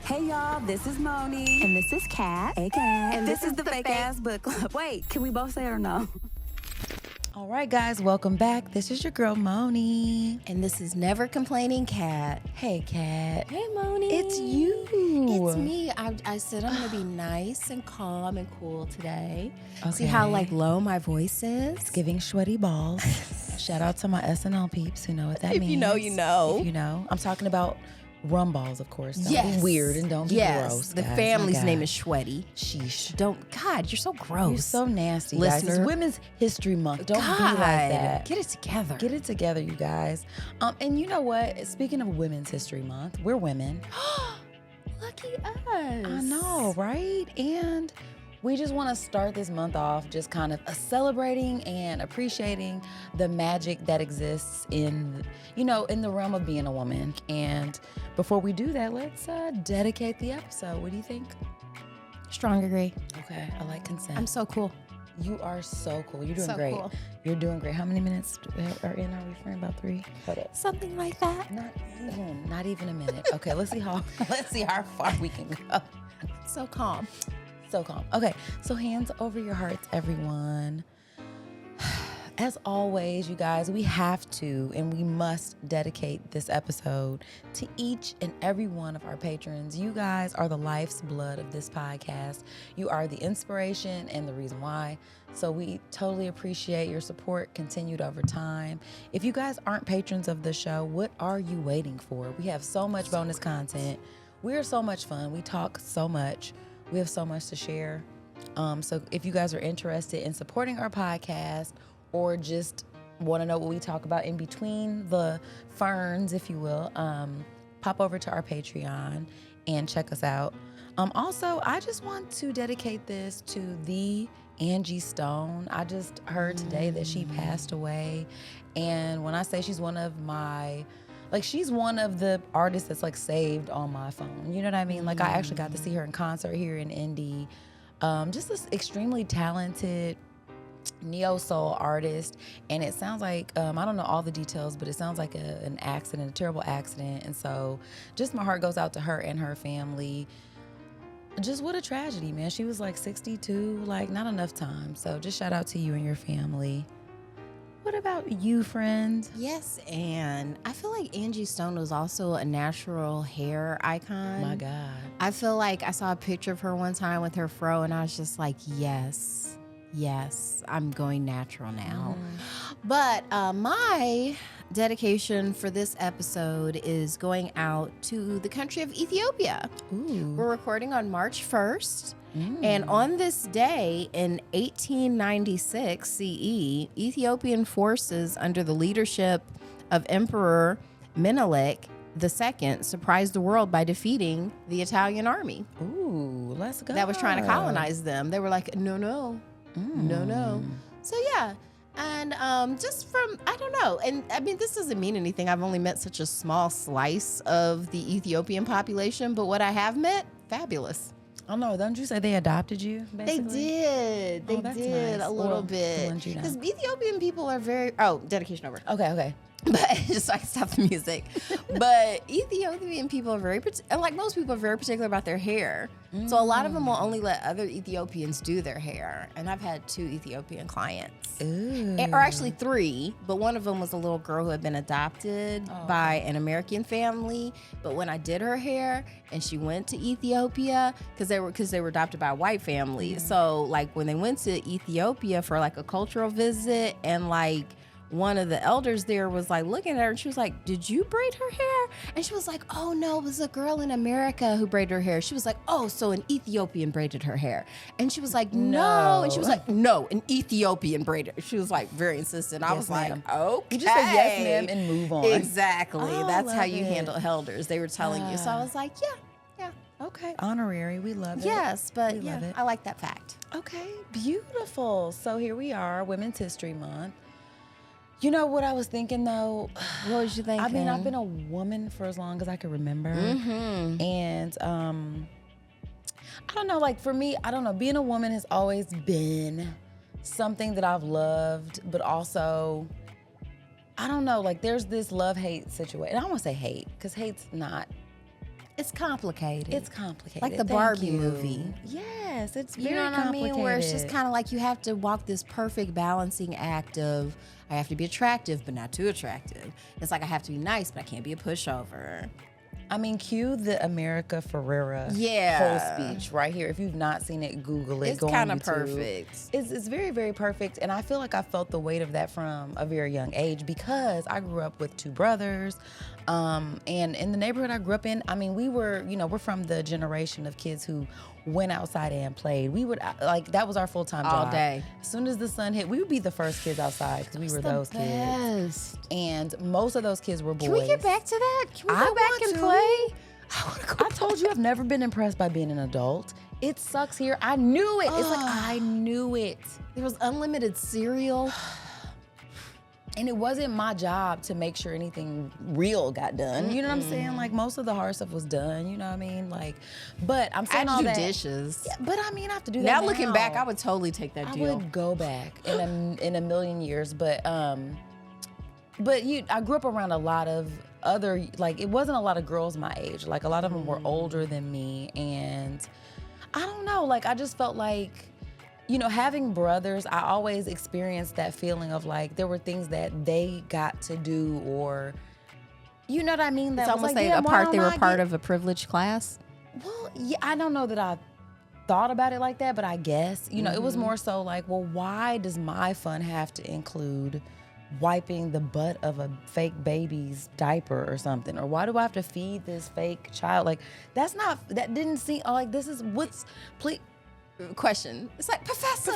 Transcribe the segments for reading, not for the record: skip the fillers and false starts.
Hey y'all, this is Moni. And this is Kat. Hey Kat. And this is the Fake Ass Book Club. Wait, can we both say it or no? All right, guys, welcome back. This is your girl, Moni. And this is Never Complaining Kat. Hey, Kat. Hey, Moni. It's you. It's me. I said I'm going to be nice and calm and cool today. Okay. See how, low my voice is? It's giving sweaty balls. Shout out to my SNL peeps who know what that means. If you know, you know. If you know. I'm talking about rum balls, of course. Don't Yes. be weird and don't be gross, The guys. family's My God. name is Shwetty. Sheesh. God, you're so gross. You're so nasty, Listener. guys. It's Women's History Month. Don't God, be like that. Get it together. Get it together, you guys. And you know what? Speaking of Women's History Month, we're women. Lucky us. I know, right? And we just want to start this month off just kind of celebrating and appreciating the magic that exists in the realm of being a woman. And before we do that, let's dedicate the episode. What do you think? Strong agree. Okay, I like consent. I'm so cool. You are so cool. You're doing So great. cool. You're doing great. How many minutes are in? Are we for about 3? Hold up. Something like that. Not even a minute. Okay, let's see how far we can go. So calm. So calm. Okay, so hands over your hearts, everyone. As always, you guys, we have to and we must dedicate this episode to each and every one of our patrons. You guys are the life's blood of this podcast. You are the inspiration and the reason why. So we totally appreciate your support continued over time. If you guys aren't patrons of the show, what are you waiting for? We have so much bonus content. We are so much fun. We talk so much. We have so much to share. So if you guys are interested in supporting our podcast or just want to know what we talk about in between the ferns, if you will, pop over to our Patreon and check us out. Also, I just want to dedicate this to the Angie Stone. I just heard today that she passed away. And when I say she's one of my... she's one of the artists that's saved on my phone. You know what I mean? I actually got to see her in concert here in Indy. Just this extremely talented neo-soul artist. And it sounds like, I don't know all the details, but it sounds like an accident, a terrible accident. And so just my heart goes out to her and her family. Just what a tragedy, man. She was 62, not enough time. So just shout out to you and your family. What about you, friend? Yes, and I feel like Angie Stone was also a natural hair icon. My God. I feel like I saw a picture of her one time with her fro, and I was just like, yes, I'm going natural now. But my dedication for this episode is going out to the country of Ethiopia. Ooh. We're recording on March 1st. And on this day in 1896 CE, Ethiopian forces under the leadership of Emperor Menelik II surprised the world by defeating the Italian army. Ooh, let's go. That was trying to colonize them. They were like, no. So yeah. And just from, I don't know. And I mean, this doesn't mean anything. I've only met such a small slice of the Ethiopian population, but what I have met, fabulous. I don't know. Don't you say they adopted you, basically? They did. They that's did nice. a little Well, bit. let you know. Because Ethiopian people are very... Oh, dedication over. Okay. But just so I can stop the music. But Ethiopian people are very... And like most people are very particular about their hair. So a lot of them will only let other Ethiopians do their hair. And I've had 2 Ethiopian clients. Ooh. Or actually 3. But one of them was a little girl who had been adopted by an American family. But when I did her hair and she went to Ethiopia, because they were adopted by a white family. So when they went to Ethiopia for a cultural visit, and one of the elders there was looking at her, and she was like, "Did you braid her hair?" And she was like, "Oh no, it was a girl in America who braided her hair." She was like, "Oh, so an Ethiopian braided her hair?" And she was like, "No." And she was like, "No, an Ethiopian braided." She was very insistent. I was ma'am. like, "Okay." You just say yes, ma'am, and move on. Exactly. Oh, That's how love you it. handle elders. They were telling you. So I was like, yeah. Okay. Honorary. We love it. Yes, but We love it. I like that fact. Okay. Beautiful. So here we are, Women's History Month. You know what I was thinking, though? What was you thinking? I mean, I've been a woman for as long as I can remember. And I don't know, for me, I don't know. Being a woman has always been something that I've loved, but also, I don't know, there's this love-hate situation. And I don't want to say hate, because hate's not It's complicated. It's complicated. Like the Thank Barbie you. movie. Yes, it's You very know what complicated. I mean? Where it's just kind of like you have to walk this perfect balancing act of I have to be attractive, but not too attractive. It's like I have to be nice, but I can't be a pushover. I mean, cue the America Ferrera whole speech right here. If you've not seen it, Google it. It's kind of perfect. It's very, very perfect. And I feel like I felt the weight of that from a very young age because I grew up with two brothers. And in the neighborhood I grew up in, I mean, we're from the generation of kids who went outside and played. We would, that was our full-time job. All day. As soon as the sun hit, we would be the first kids outside because we were those kids. Best. And most of those kids were boys. Can we get back to that? Can we go back want and to. play? I told you I've never been impressed by being an adult. It sucks here. I knew it. It's like I knew it. There was unlimited cereal. And it wasn't my job to make sure anything real got done. You know what I'm saying? Like most of the hard stuff was done. You know what I mean? Like, but I'm saying I all do that. dishes. Yeah, but I mean, I have to do that Now now. looking back, I would totally take that I deal. would go back in a million years. But I grew up around a lot of other, like, it wasn't a lot of girls my age. Like, a lot of them were older than me. And I don't know, like, I just felt like, having brothers, I always experienced that feeling of, like, there were things that they got to do or, you know what I mean? That It's was almost like, like damn, they were part of a privileged class. Well, yeah, I don't know that I thought about it like that, but I guess, it was more so like, well, why does my fun have to include wiping the butt of a fake baby's diaper or something? Or why do I have to feed this fake child? Like, that didn't seem like this is please. Question. It's like, Professor,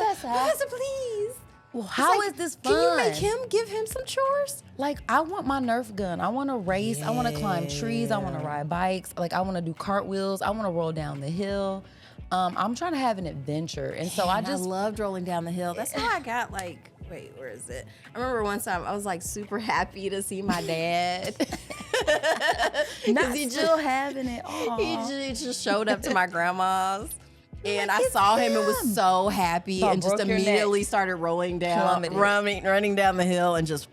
please. Well, how is this fun? Can you give him some chores? Like, I want my Nerf gun. I want to race. I want to climb trees. I want to ride bikes. Like, I want to do cartwheels. I want to roll down the hill. I'm trying to have an adventure. And so I loved rolling down the hill. That's how I got wait, where is it? I remember one time I was like super happy to see my dad. Not still having it. He just showed up to my grandma's. And I saw him and was so happy and just immediately started rolling down, running down the hill and just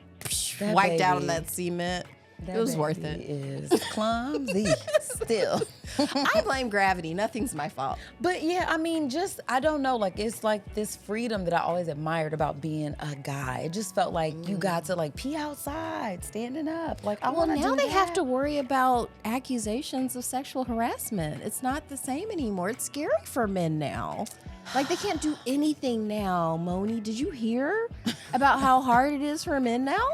wiped out on that cement. It was worth it. Is clumsy still. I blame gravity. Nothing's my fault. But yeah, I mean, I don't know. Like, it's like this freedom that I always admired about being a guy. It just felt like you got to like pee outside, standing up. Like, I want to do that. Now they have to worry about accusations of sexual harassment. It's not the same anymore. It's scary for men now. Like, they can't do anything now. Moni, did you hear about how hard it is for men now?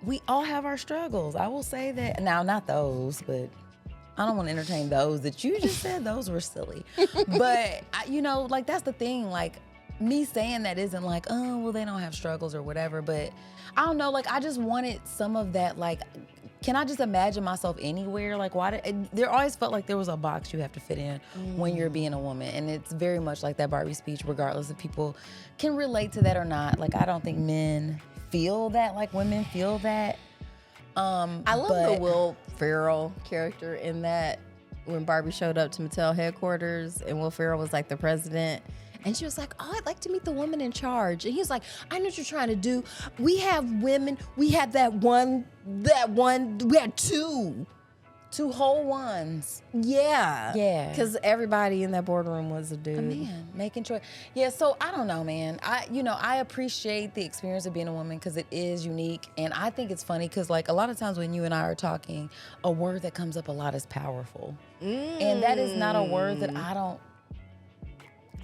We all have our struggles. I will say that. Now, not those, but I don't want to entertain those that you just said. Those were silly. But, like, that's the thing. Like, me saying that isn't like, oh, well, they don't have struggles or whatever. But I don't know. Like, I just wanted some of that. Like, can I just imagine myself anywhere? Like, there always felt like there was a box you have to fit in when you're being a woman. And it's very much like that Barbie speech, regardless if people can relate to that or not. Like, I don't think men feel that like women feel that. I love the Will Ferrell character in that when Barbie showed up to Mattel headquarters and Will Ferrell was like the president. And she was like, oh, I'd like to meet the woman in charge. And he was like, I know what you're trying to do. We have women. We have that one, we had two whole ones. Yeah. Yeah. Because everybody in that boardroom was a dude. A man making choice. Yeah, so I don't know, man. I appreciate the experience of being a woman because it is unique. And I think it's funny because, like, a lot of times when you and I are talking, a word that comes up a lot is powerful. And that is not a word that I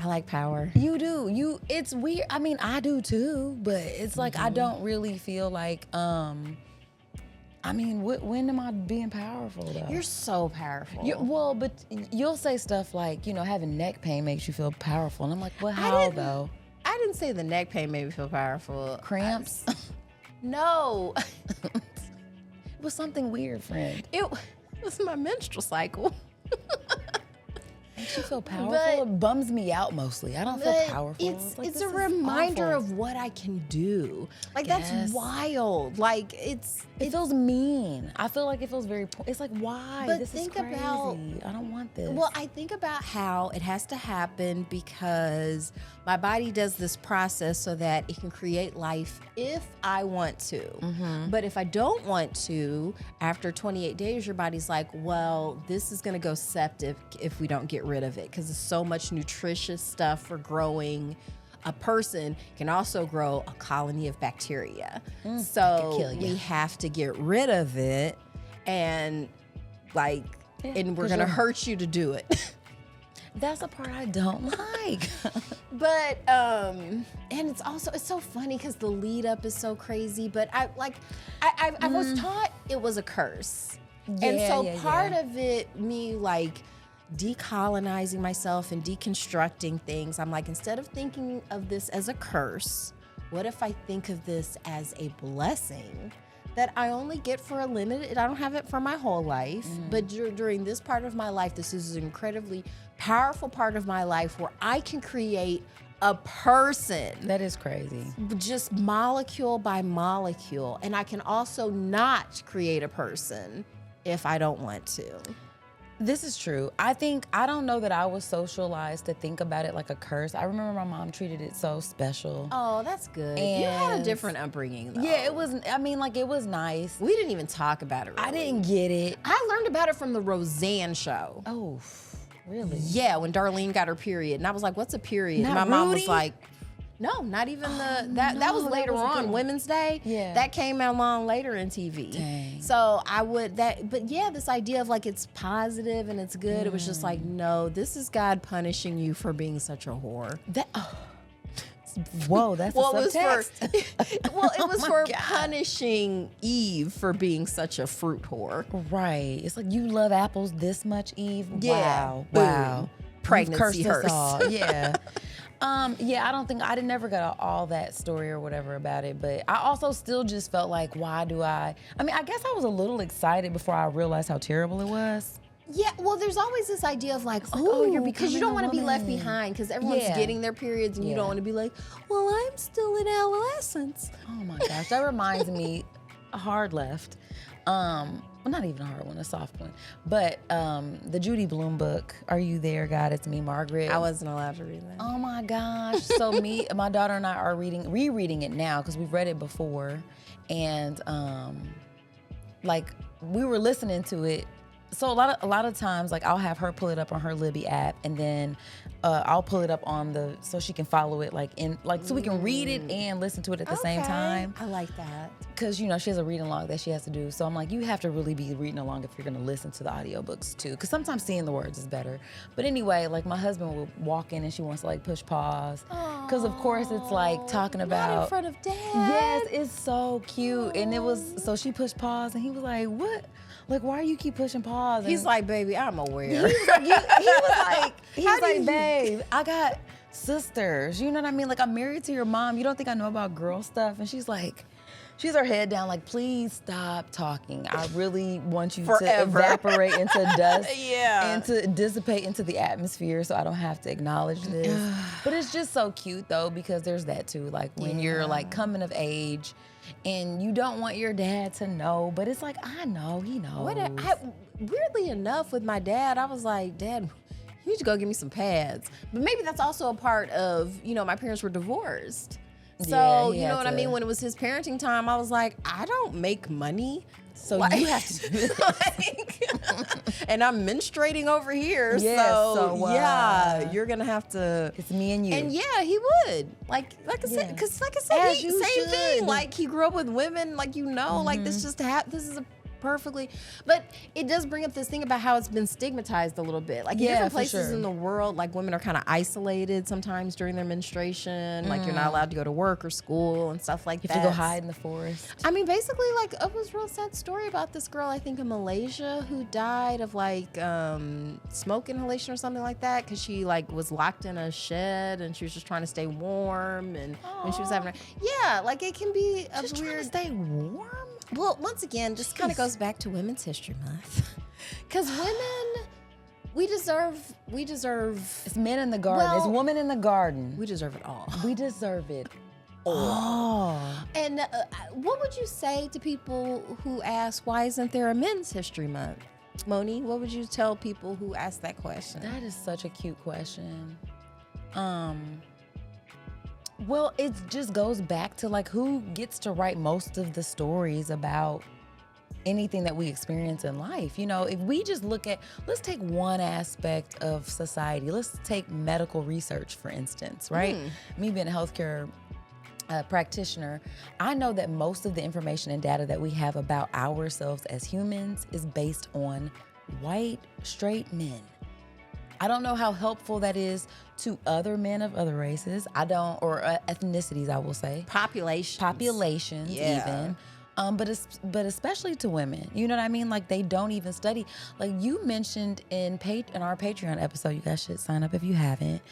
like power. You do. It's weird. I mean, I do too, but it's like I don't really feel like when am I being powerful though? You're so powerful. But you'll say stuff like, having neck pain makes you feel powerful. And I'm like, well, how though? I didn't say the neck pain made me feel powerful. Cramps? No. It was something weird, friend. It was my menstrual cycle. Makes you feel powerful. It bums me out mostly. I don't feel powerful. It's a reminder of what I can do. Like, that's wild. Like, it feels mean. I feel like it feels very, it's like, why? But this think is crazy. about, I don't want this. Well, I think about how it has to happen because my body does this process so that it can create life if I want to. But if I don't want to, after 28 days, your body's like, well, this is going to go septic if we don't get rid of it, because there's so much nutritious stuff for growing. A person can also grow a colony of bacteria. So we have to get rid of it, and and we're going to hurt you to do it. That's the part I don't like. But and it's so funny because the lead up is so crazy. But I was taught it was a curse, and so part of it, me like decolonizing myself and deconstructing things. I'm like, instead of thinking of this as a curse, what if I think of this as a blessing that I only get for a limited, I don't have it for my whole life, but during this part of my life, this is an incredibly powerful part of my life where I can create a person. That is crazy. Just molecule by molecule. And I can also not create a person if I don't want to. This is true. I don't know that I was socialized to think about it like a curse. I remember my mom treated it so special. Oh, that's good. And you had a different upbringing, though. Yeah, it was, it was nice. We didn't even talk about it, really. I didn't get it. I learned about it from the Roseanne show. Oh, really? Yeah, when Darlene got her period. And I was like, what's a period? And my mom was like, no, not even that was later on, Women's Day. Yeah. That came out long later in TV. Dang. So but yeah, this idea of like it's positive and it's good, it was just like, no, this is God punishing you for being such a whore. Whoa, that's a subtext. It was for punishing Eve for being such a fruit whore. Right. It's like, you love apples this much, Eve? Yeah. Wow. Pregnancy hurts. Yeah. I never got all that story or whatever about it, but I also still just felt like, I guess I was a little excited before I realized how terrible it was. Yeah, well, there's always this idea of like, you're because you don't want to be left behind because everyone's getting their periods and you don't want to be like, well, I'm still in adolescence. Oh my gosh, that reminds me, a hard left. Well, not even a hard one, a soft one. But the Judy Blume book, Are You There, God? It's Me, Margaret. I wasn't allowed to read that. Oh my gosh. So my daughter and I are rereading it now because we've read it before. And we were listening to it. So a lot of times, like, I'll have her pull it up on her Libby app, and then I'll pull it up on so she can follow it, so we can read it and listen to it at the same time. I like that. Because, she has a reading log that she has to do. So I'm like, you have to really be reading along if you're going to listen to the audiobooks too. Because sometimes seeing the words is better. But anyway, like, my husband will walk in and she wants to, like, push pause. Because, of course, it's, like, talking about. Not in front of Dad. Yes, it's so cute. And so she pushed pause and he was like, what? Like, why do you keep pushing pause? He's like, baby, I'm aware. He was like, babe, I got sisters. You know what I mean? Like, I'm married to your mom. You don't think I know about girl stuff? And she's her head down, like, please stop talking. I really want you to evaporate into dust and to dissipate into the atmosphere so I don't have to acknowledge this. But it's just so cute, though, because there's that, too. Like, when you're, like, coming of age and you don't want your dad to know, but it's like, I know, he knows. Weirdly enough, with my dad, I was like, Dad, you need to go get me some pads. But maybe that's also a part of, my parents were divorced. So, you know what I mean? When it was his parenting time, I was like, I don't make money. So you have to do this. And I'm menstruating over here. You're going to have to. It's me and you. And yeah, he would. Like I said, because same thing. Like, he grew up with women, like, like this just this is a perfectly, but it does bring up this thing about how it's been stigmatized a little bit. Like, in different places in the world, like, women are kind of isolated sometimes during their menstruation. Like, you're not allowed to go to work or school and stuff like that. You have to go hide in the forest. I mean, basically, like, it was a real sad story about this girl, I think in Malaysia, who died of like smoke inhalation or something like that, because she like was locked in a shed and she was just trying to stay warm. And when she was having like, it can be a just weird. Trying to stay warm. Well, once again, just kind of goes back to Women's History Month. Because women, We deserve. It's men in the garden. Well, it's woman in the garden. We deserve it all. We deserve it all. And what would you say to people who ask, why isn't there a Men's History Month? Moni, what would you tell people who ask that question? That is such a cute question. Well, it just goes back to like who gets to write most of the stories about anything that we experience in life. You know, if we just look at, let's take one aspect of society. Let's take medical research, for instance, right? Me being a healthcare practitioner, I know that most of the information and data that we have about ourselves as humans is based on white, straight men. I don't know how helpful that is to other men of other races. Or ethnicities, I will say. Populations, even. But especially to women. You know what I mean? Like, they don't even study. Like you mentioned in our Patreon episode, you guys should sign up if you haven't.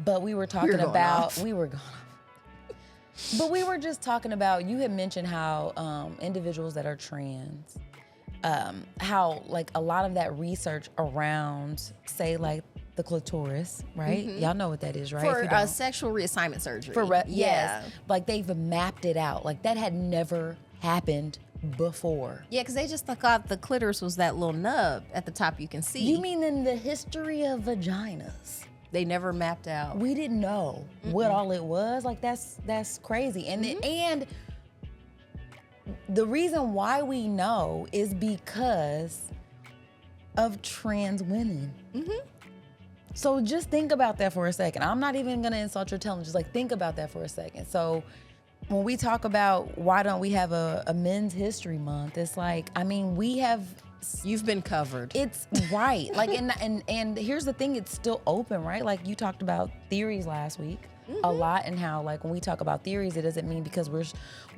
But we were talking about, but we were just talking about, you had mentioned how individuals that are trans, how like a lot of that research around, say, like the clitoris, right? Y'all know what that is, right? For sexual reassignment surgery. Yes. Like they've mapped it out. Like that had never happened before. Yeah, because they just thought the clitoris was that little nub at the top you can see. You mean in the history of vaginas? They never mapped out. We didn't know what all it was. Like that's crazy. And and the reason why we know is because of trans women. So just think about that for a second. I'm not even gonna insult your talent. Just like think about that for a second. So when we talk about why don't we have a Men's History Month, it's like, I mean, we have. You've been covered. It's right. Like, and here's the thing, it's still open, right? Like you talked about theories last week a lot, and how like when we talk about theories, it doesn't mean because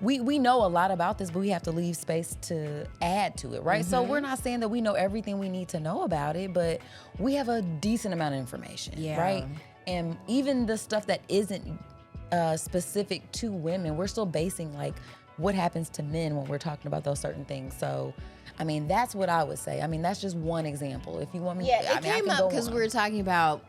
we know a lot about this, but we have to leave space to add to it, right? So we're not saying that we know everything we need to know about it, but we have a decent amount of information, right? And even the stuff that isn't specific to women, we're still basing like what happens to men when we're talking about those certain things. So I mean, that's what I would say. I mean, that's just one example. If you want me, it came up because we were talking about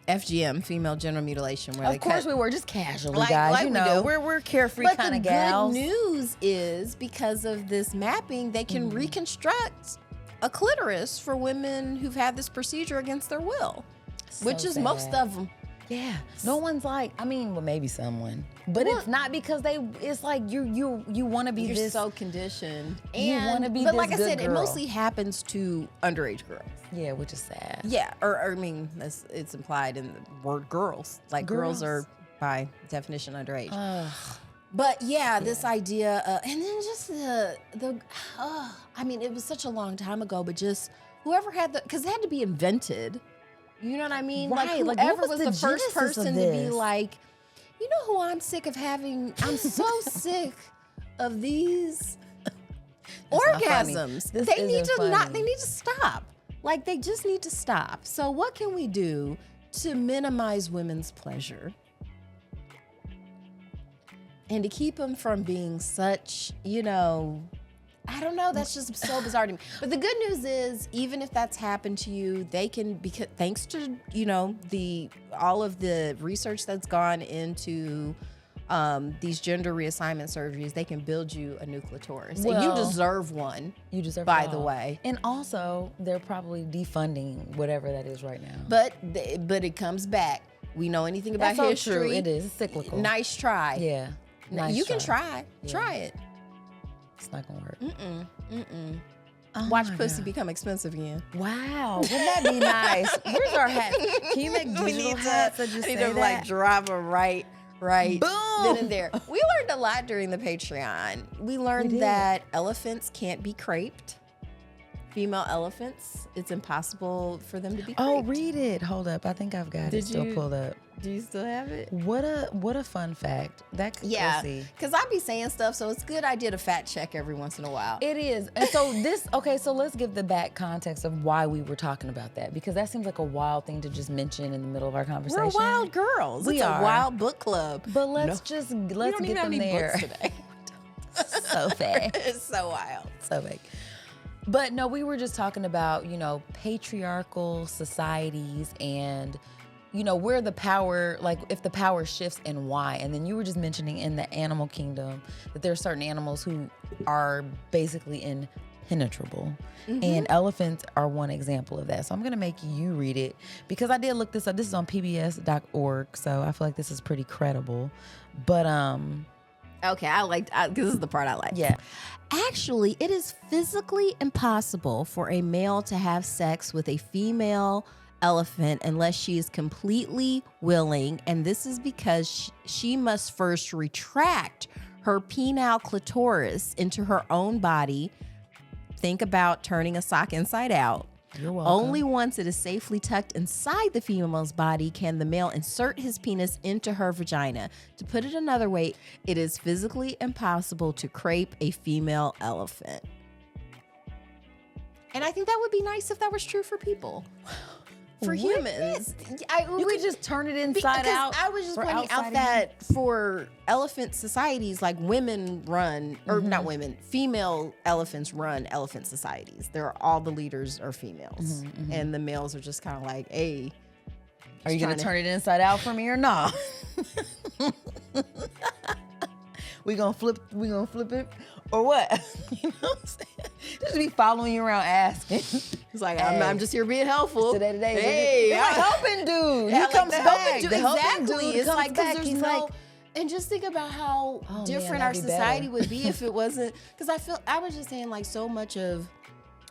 FGM, female genital mutilation. Where of course we were just casually, guys. Like you know, we're carefree kind of gals. But the good news is because of this mapping, they can reconstruct a clitoris for women who've had this procedure against their will, which is most of them. Yeah, no one's like, I mean, well, maybe someone, but it's not because it's like you want to be You're this. so conditioned. You want to be but this like I said, girl. it mostly happens to underage girls. Yeah, which is sad. Yeah, or I mean, it's implied in the word girls. Like girls are by definition underage. But yeah, this idea, and then just I mean, it was such a long time ago, but just whoever had because it had to be invented. You know what I mean? Right. Like whoever was the first person to be like, you know who I'm sick of having? I'm so sick of these orgasms. They need to stop. Like they just need to stop. So what can we do to minimize women's pleasure? And to keep them from being such, you know, I don't know. That's just so bizarre to me. But the good news is, even if that's happened to you, they can, because thanks to, you know, all of the research that's gone into these gender reassignment surgeries, they can build you a new clitoris. And you deserve one. You deserve by the way. And also, they're probably defunding whatever that is right now. But it comes back. We know anything about history. True. It is. It's cyclical. Nice try. Yeah. Nice you can try. Yeah. Try it. It's not gonna work. Watch pussy become expensive again. Wow, wouldn't that be nice? Where's our hat? Can you make digital hats? I need to like drop them right boom then and there. We learned a lot during the Patreon. We learned that elephants can't be craped. Female elephants, it's impossible for them to be craped. Oh, read it. Hold up. I think I've got it still pulled up. Do you still have it? What a fun fact. Because I be saying stuff, so it's a good idea to fact check every once in a while. It is. And so so let's give the back context of why we were talking about that, because that seems like a wild thing to just mention in the middle of our conversation. We're wild girls. It's a wild book club. But let's get them there. Books today. So fake. It's so wild. So fake. But no, we were just talking about, patriarchal societies and, where the power, like if the power shifts and why. And then you were just mentioning in the animal kingdom that there are certain animals who are basically impenetrable. And elephants are one example of that. So I'm going to make you read it because I did look this up. This is on pbs.org. So I feel like this is pretty credible. But, okay, this is the part I like. Yeah. Actually, it is physically impossible for a male to have sex with a female elephant unless she is completely willing. And this is because she must first retract her penile clitoris into her own body. Think about turning a sock inside out. You're welcome. Only once it is safely tucked inside the female's body can the male insert his penis into her vagina. To put it another way, it is physically impossible to crepe a female elephant. And I think that would be nice if that was true for people. For humans. You could just turn it inside out. I was just pointing out that for elephant societies, like women run, or not women, female elephants run elephant societies. All the leaders are females. And the males are just kind of like, hey. Are you going to turn it inside out for me or not? We gonna flip it or what? You know what I'm saying? Just be following you around asking. It's like, I'm just here being helpful. Today. Hey, like helping dude. Yeah, He comes back. The helping exactly. dude It's comes like, back. because He's like, and just think about how different our that'd be society better. would be if it wasn't, because I was just saying, like, so much of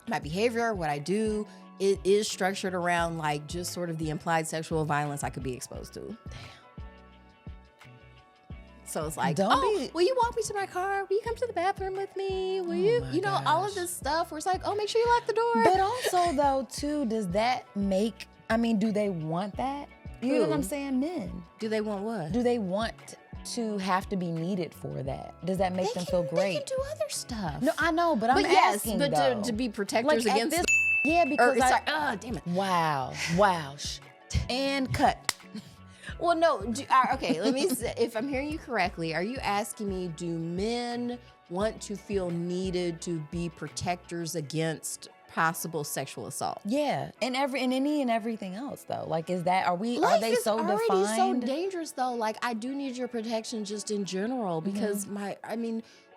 my behavior, what I do, it is structured around like just sort of the implied sexual violence I could be exposed to. Damn. So it's like, will you walk me to my car? Will you come to the bathroom with me? Will you, all of this stuff where it's like, make sure you lock the door. But also though, too, does that make, do they want that? You know what I'm saying? Men. Do they want what? Do they want to have to be needed for that? Does that make them feel great? They can do other stuff. No, I know, but I'm asking but though. to be protectors like against yeah, because damn it. Wow. And cut. Well, no. Okay, let me say, if I'm hearing you correctly, are you asking me, do men want to feel needed to be protectors against possible sexual assault? Yeah, and any and everything else though. Like, are they so already defined? So dangerous though. Like, I do need your protection just in general because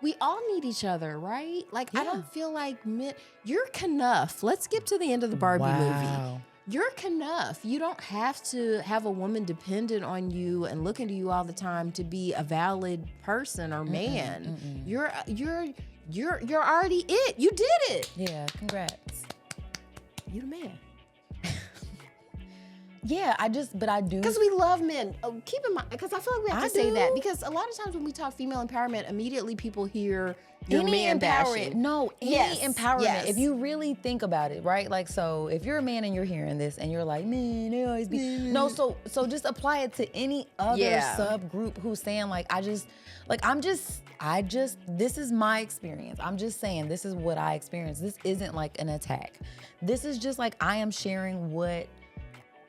we all need each other, right? Like, I don't feel like men. You're enough. Let's skip to the end of the Barbie movie. You're enough. You don't have to have a woman dependent on you and looking to you all the time to be a valid person or man. You're already it. You did it. Yeah, congrats. You the man. Yeah, I do. Because we love men. Keep in mind, because I feel like we have to say that. Because a lot of times when we talk female empowerment, immediately people hear your man bashing. No, any empowerment. Yes. If you really think about it, right? Like, so if you're a man and you're hearing this and you're like, man, they always be. No, so just apply it to any other subgroup who's saying like, this is my experience. I'm just saying this is what I experienced. This isn't like an attack. This is just like, I am sharing what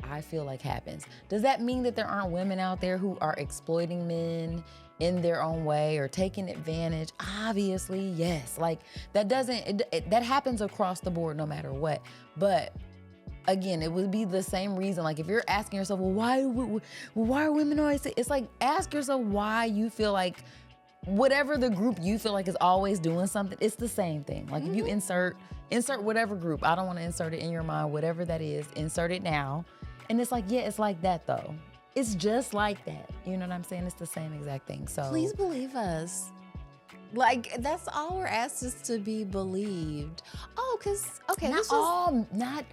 I feel like happens. Does that mean that there aren't women out there who are exploiting men in their own way or taking advantage? Obviously, yes. Like, that happens across the board no matter what. But again, it would be the same reason. Like, if you're asking yourself, well, why are women always say, it's like, ask yourself why you feel like whatever the group you feel like is always doing something, it's the same thing. Like, if you insert whatever group, I don't want to insert it in your mind, whatever that is, insert it now. And it's like, yeah, it's like that though. It's just like that. You know what I'm saying? It's the same exact thing. So please believe us. Like, that's all we're asked is to be believed. Not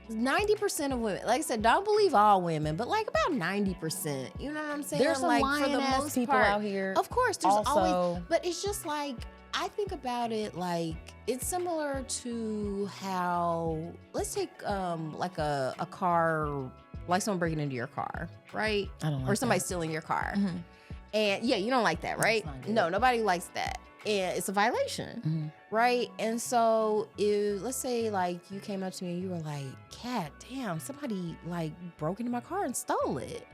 90% of women. Like I said, don't believe all women, but like about 90%. You know what I'm saying? There's some like lying for the ass most people part, out here. Of course, there's also, always. But it's just like, I think about it like it's similar to how, let's take like a car, like someone breaking into your car, right? I don't like or somebody that. stealing your car. And yeah, you don't like that, right? No, nobody likes that. And it's a violation, right? And so if, let's say like you came up to me and you were like, "Cat, damn, somebody like broke into my car and stole it."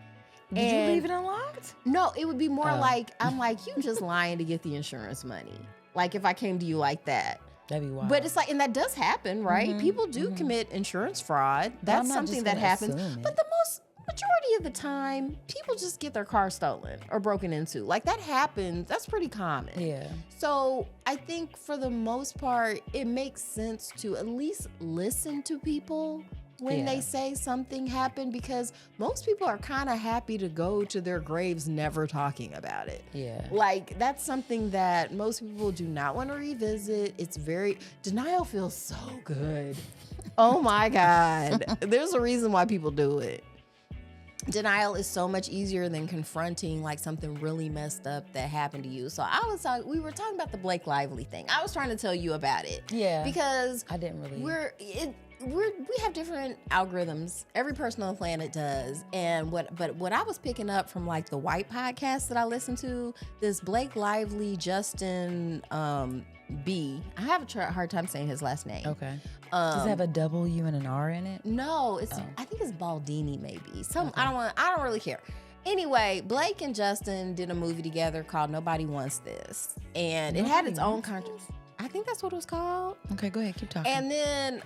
Did you leave it unlocked? No, it would be more like, I'm like, you just lying to get the insurance money. Like if I came to you like that. That'd be wild. But it's like, and that does happen, right? People do commit insurance fraud. That's something that happens. But the majority of the time, people just get their car stolen or broken into. Like, that happens. That's pretty common. Yeah. So I think for the most part, it makes sense to at least listen to people when they say something happened, because most people are kind of happy to go to their graves never talking about it. Yeah. Like, that's something that most people do not want to revisit. Denial feels so good. Oh my God. There's a reason why people do it. Denial is so much easier than confronting like something really messed up that happened to you. So we were talking about the Blake Lively thing. I was trying to tell you about it. Yeah. Because I didn't really. We have different algorithms. Every person on the planet does. And what I was picking up from like the white podcast that I listened to, this Blake Lively, Justin B. I have a hard time saying his last name. Okay. Does it have a W and an R in it? No, I think it's Baldini maybe. I don't really care. Anyway, Blake and Justin did a movie together called Nobody Wants This. And it had its own controversy. I think that's what it was called. Okay, go ahead, keep talking. And then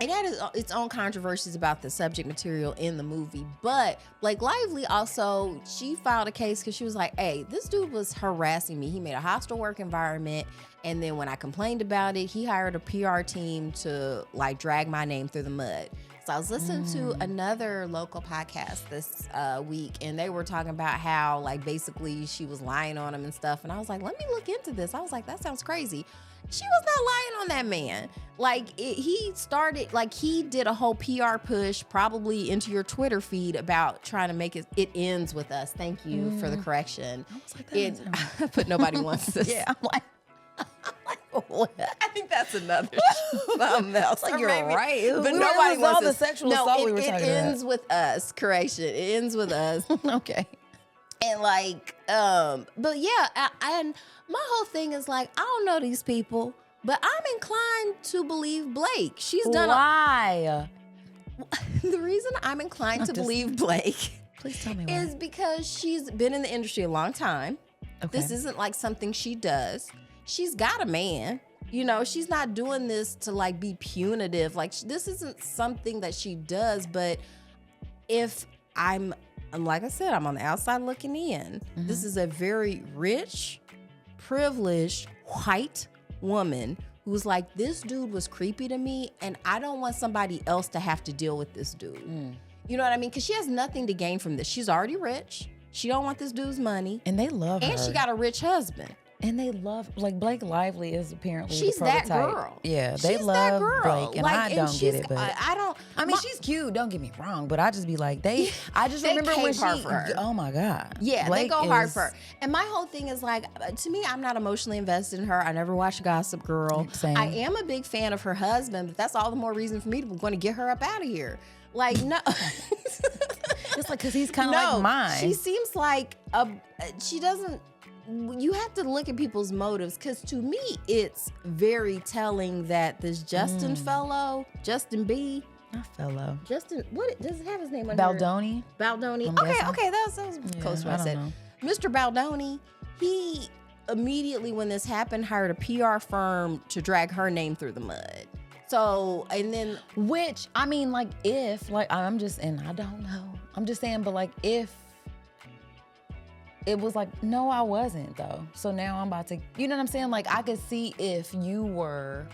it had its own controversies about the subject material in the movie. But Blake Lively also, she filed a case because she was like, hey, this dude was harassing me. He made a hostile work environment. And then when I complained about it, he hired a PR team to like drag my name through the mud. So I was listening to another local podcast this week, and they were talking about how like basically she was lying on him and stuff. And I was like, let me look into this. I was like, that sounds crazy. She was not lying on that man. Like he did a whole PR push probably into your Twitter feed about trying to make it ends with us. Thank you for the correction. I was like, But nobody wants this. Yeah, I'm like, what? I think that's another something else. Like, you're right. But nobody wants all the sexual assault we were talking about. It ends with us. Correction. It ends with us. Okay. And like, but yeah, and my whole thing is like, I don't know these people, but I'm inclined to believe Blake. She's done. Why? The reason I'm inclined to believe Blake, please tell me why, is because she's been in the industry a long time. Okay. This isn't like something she does. She's got a man. You know, she's not doing this to like be punitive. Like, this isn't something that she does. But if like I said, I'm on the outside looking in. This is a very rich, privileged, white woman who's like, this dude was creepy to me, and I don't want somebody else to have to deal with this dude. You know what I mean? Because she has nothing to gain from this. She's already rich. She don't want this dude's money. And they love her. And she got a rich husband. And they love, like, Blake Lively is apparently she's the prototype. that girl. Yeah, they she's love that girl. Blake, and like, I don't get it. But I don't. I mean, she's cute. Don't get me wrong, but I just be like, I just remember when hard for her. Oh my God. Yeah, Blake they go hard for her. And my whole thing is like, to me, I'm not emotionally invested in her. I never watched Gossip Girl. Same. I am a big fan of her husband, but that's all the more reason for me to want to get her up out of here. Like, no. It's like, because he's kind of like mine. She seems like she doesn't. You have to look at people's motives, because to me, it's very telling that this Justin fellow, Justin B. Not fellow. Justin, what does it have his name on Baldoni? here? Baldoni. Guessing. Okay, that was close to what I said. Know. Mr. Baldoni, he immediately when this happened hired a PR firm to drag her name through the mud. So, and then. Which, I mean, like, if, like, I'm just, and I don't know. I'm just saying, but like, if it was like, no, I wasn't though. So now I'm about to, you know what I'm saying? Like, I could see if you were,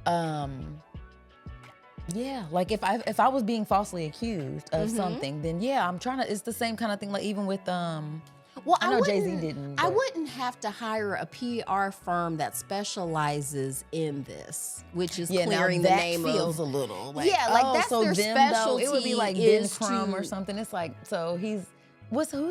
yeah, like if I was being falsely accused of something, then yeah, I'm trying to, it's the same kind of thing, like even with, well, I know Jay-Z didn't. I wouldn't have to hire a PR firm that specializes in this, which is clearing the name that feels of. a little like, yeah, like that's so their them, specialty. Though, it would be like Ben is Crumb or something. It's like, so who's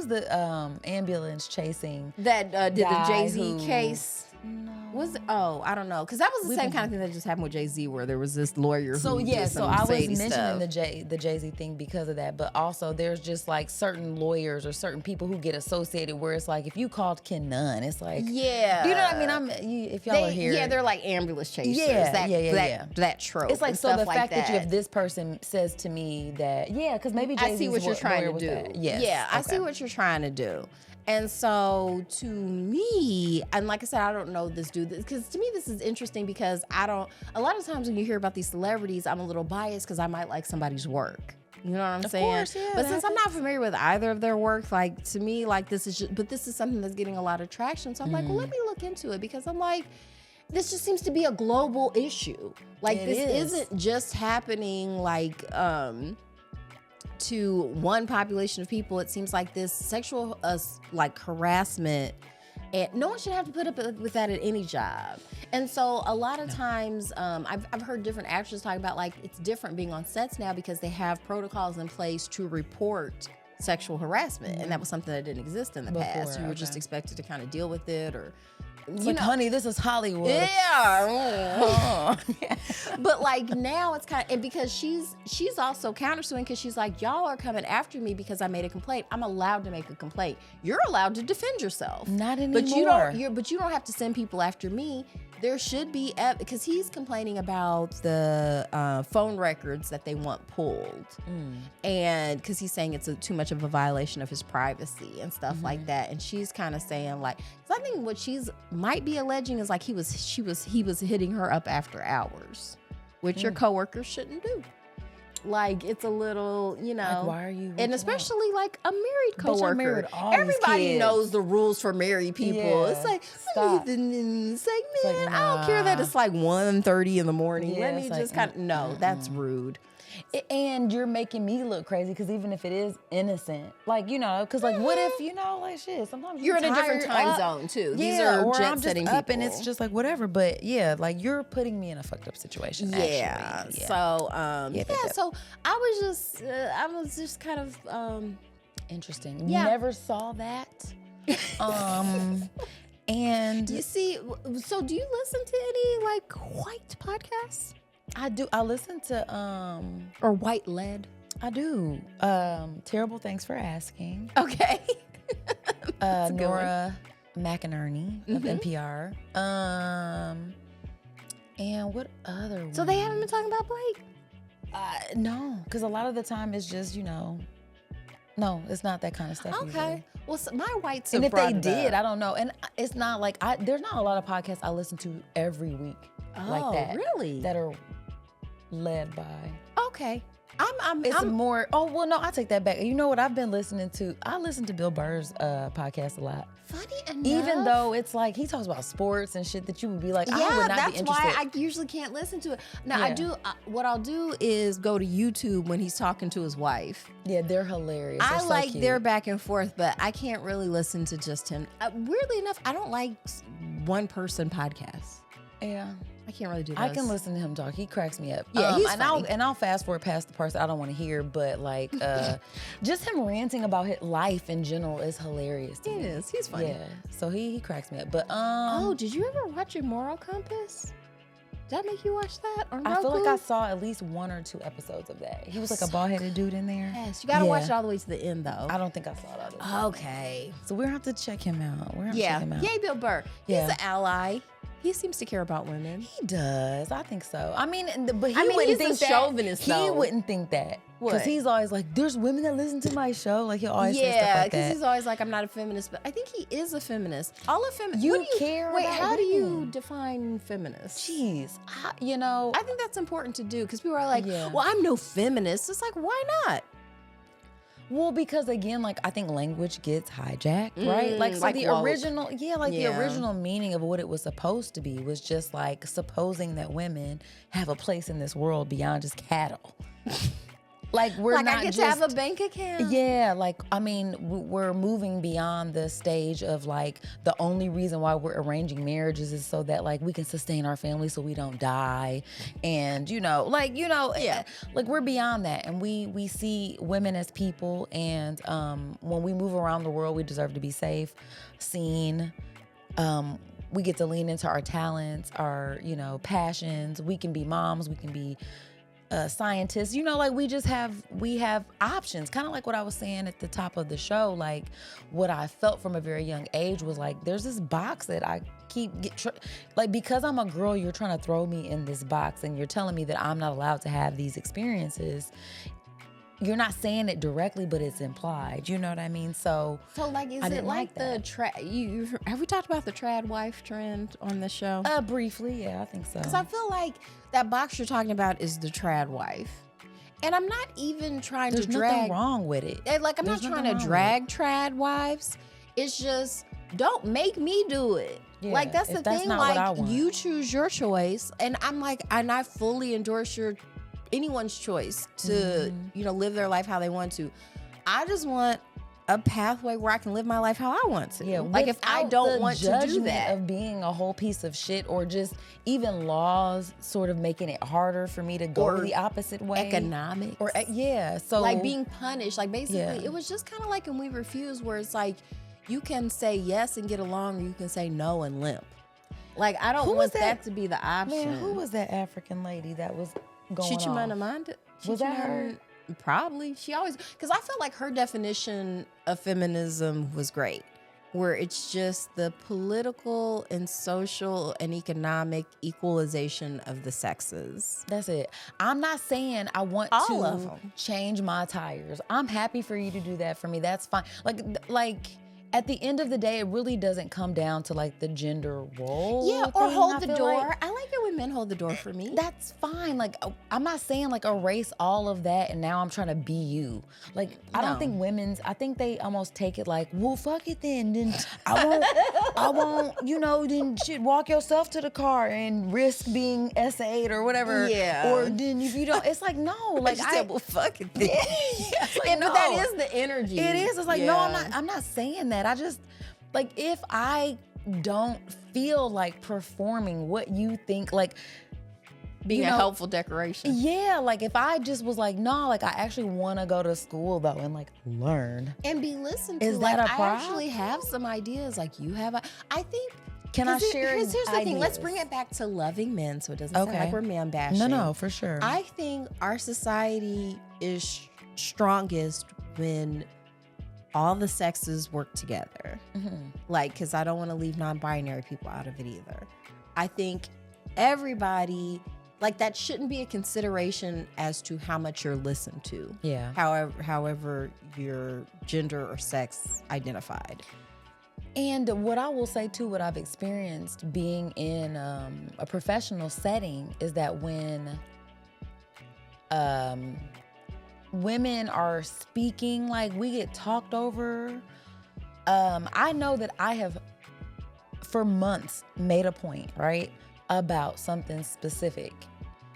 the ambulance chasing that did the Jay-Z who, case? No. Was it? Oh, I don't know, because that was the same kind of thing that just happened with Jay-Z, where there was this lawyer who did some I was shady mentioning stuff. the Jay-Z thing because of that, but also there's just like certain lawyers or certain people who get associated where it's like, if you called Ken Nunn, it's like, yeah, do you know what I mean? If y'all are here, yeah, they're like ambulance chasers. Yeah, that trope. It's like, and so stuff the fact like that if this person says to me that, because maybe Jay-Z's I see what you're trying to do. Yes. Yeah, I see what you're trying to do. And so to me, and like I said, I don't know this dude, because to me this is interesting because a lot of times when you hear about these celebrities, I'm a little biased because I might like somebody's work. You know what I'm saying? Course, yeah, but since I'm not familiar with either of their work, like to me, like this is something that's getting a lot of traction. So I'm like, well, let me look into it because I'm like, this just seems to be a global issue. Like this isn't just happening like to one population of people. It seems like this sexual like harassment, and no one should have to put up with that at any job. And so a lot of times I've heard different actors talk about like it's different being on sets now because they have protocols in place to report sexual harassment, and that was something that didn't exist in the past. You were just expected to kind of deal with it, or it's like, honey, this is Hollywood. Yeah. But like now it's kind of, and because she's also countersuing because she's like, y'all are coming after me because I made a complaint. I'm allowed to make a complaint. You're allowed to defend yourself. Not anymore. But you don't have to send people after me. There should be, because he's complaining about the phone records that they want pulled. And because he's saying it's too much of a violation of his privacy and stuff like that. And she's kind of saying like, so I think what she's might be alleging is like he was hitting her up after hours, which your coworkers shouldn't do. Like it's a little, you know. Like, why are you? And especially like a married coworker. Married all Everybody these kids. knows the rules for married people. Yeah. It's like, Stop. It's like, man, like, I don't care that it's like 1:30 in the morning. Yeah, Let me it's just like, kind of, no, that's rude. And you're making me look crazy because even if it is innocent, like, you know, because like, what if, you know, like shit, sometimes You're in a different tired time up. zone too. Yeah, These are or jet I'm just setting up people. and it's just like whatever. But yeah, like you're putting me in a fucked up situation. Yeah. Actually. So Yeah. so I was just kind of Interesting. Yeah. Never saw that. And you see, so do you listen to any like white podcasts? I do. I listen to Or white led? I do. Terrible Thanks for Asking. Okay. Nora McInerney of NPR. And what other one? So they haven't been talking about Blake? No, because a lot of the time it's just, you know, no, it's not that kind of stuff. Okay. Usually. Well, so my whites And have if they brought it did, up. I don't know. And it's not like there's not a lot of podcasts I listen to every week like that. Really? That are led by. Okay. It's more. Oh well, no, I take that back. You know what I've been listening to? I listen to Bill Burr's podcast a lot. Funny enough. Even though it's like he talks about sports and shit that you would be like, I would not that's be interested. why I usually can't listen to it. Now I do. What I'll do is go to YouTube when he's talking to his wife. Yeah, they're hilarious. I They're so like cute. their back and forth, but I can't really listen to just him. Weirdly enough, I don't like one person podcasts. Yeah. I can't really do those. I can listen to him talk. He cracks me up. Yeah, he's and funny. I'll fast forward past the parts that I don't want to hear, but like just him ranting about his life in general is hilarious to It me. is. He's funny. Yeah. So he cracks me up. But Oh, did you ever watch a Moral Compass? Did that make you watch that? Or I feel like Roku? I saw at least 1 or 2 episodes of that. He was like a bald-headed dude in there. Yes, you gotta Yeah. watch it all the way to the end though. I don't think I saw it all the way. Okay. So we're gonna have to check him out. We're gonna check Yeah. him out. Yay, Bill Burr. Yeah. He's an ally. He seems to care about women. He does. I think so. I mean, but he I mean, wouldn't he's a think that. chauvinist, He though. wouldn't think that. What? Because he's always like, there's women that listen to my show. Like, he'll always say stuff Yeah, like because that. he's always like, I'm not a feminist, but I think he is a feminist. All of feminists. You care Wait, about how do you women. define feminist? Jeez. You know. I think that's important to do because people are like, Yeah. well, I'm no feminist. It's like, why not? Well, because again, like I think language gets hijacked, right? Like so like the woke. original, the Yeah. original meaning of what it was supposed to be was just like supposing that women have a place in this world beyond just cattle. Like we're Like not I get just, to have a bank account. Yeah, like I mean, we're moving beyond the stage of like the only reason why we're arranging marriages is so that like we can sustain our family so we don't die, and Yeah. like we're beyond that, and we see women as people, and when we move around the world, we deserve to be safe, seen. We get to lean into our talents, our passions. We can be moms. We can be scientists, like we have options, kind of like what I was saying at the top of the show. Like what I felt from a very young age was like there's this box that I keep like because I'm a girl, you're trying to throw me in this box and you're telling me that I'm not allowed to have these experiences. you're not saying it directly, but it's implied. You know what I mean? So like, is it like the have we talked about the trad wife trend on this show? Briefly, yeah, I think so. Because I feel like that box you're talking about is the trad wife. And I'm not even trying There's to drag. There's nothing wrong with it. Like, I'm not trying to drag trad wives. It's just, don't make me do it. Yeah, like, that's the thing. Like, you choose your choice. And I'm like, and I fully endorse anyone's choice to, live their life how they want to. I just want a pathway where I can live my life how I want to. Yeah, like if I don't want to do that, of being a whole piece of shit, or just even laws sort of making it harder for me to go the opposite way. Economics, or so like being punished. Like basically, it was just kind of like in We Refuse, where it's like you can say yes and get along, or you can say no and limp. Like I don't want that to be the option. Man, who was that African lady that was going off? Chichimamanda? Was that her? Probably. She always, because I felt like her definition of feminism was great, where it's just the political and social and economic equalization of the sexes. That's it. I'm not saying I want all of them change my tires. I'm happy for you to do that for me. That's fine. Like at the end of the day, it really doesn't come down to like the gender role. Yeah, or hold the door. Like, I like it when men hold the door for me. That's fine. Like, I'm not saying like erase all of that and now I'm trying to be you. Like, I don't think I think they almost take it like, well, fuck it then. Then I won't, then shit, walk yourself to the car and risk being SA'd or whatever. Yeah. Or then if you don't, it's like, no. Like, I said, well, fuck it then. Like, no. But that is the energy. It is. It's like, no, I'm not saying that. I just, like, if I don't feel like performing what you think, like being a helpful decoration. Yeah, like if I just was like, no, like I actually want to go to school though and like learn and be listened to. Is that a problem? I actually have some ideas. Like you have. I think. Can I share? Here's the thing. Let's bring it back to loving men, so it doesn't sound like we're man bashing. No, for sure. I think our society is strongest when all the sexes work together. Like, because I don't want to leave non-binary people out of it either. I think everybody, like, that shouldn't be a consideration as to how much you're listened to. Yeah. However your gender or sex identified. And what I will say too, what I've experienced being in a professional setting is that when women are speaking, like we get talked over. I know that I have for months made a point, right, about something specific.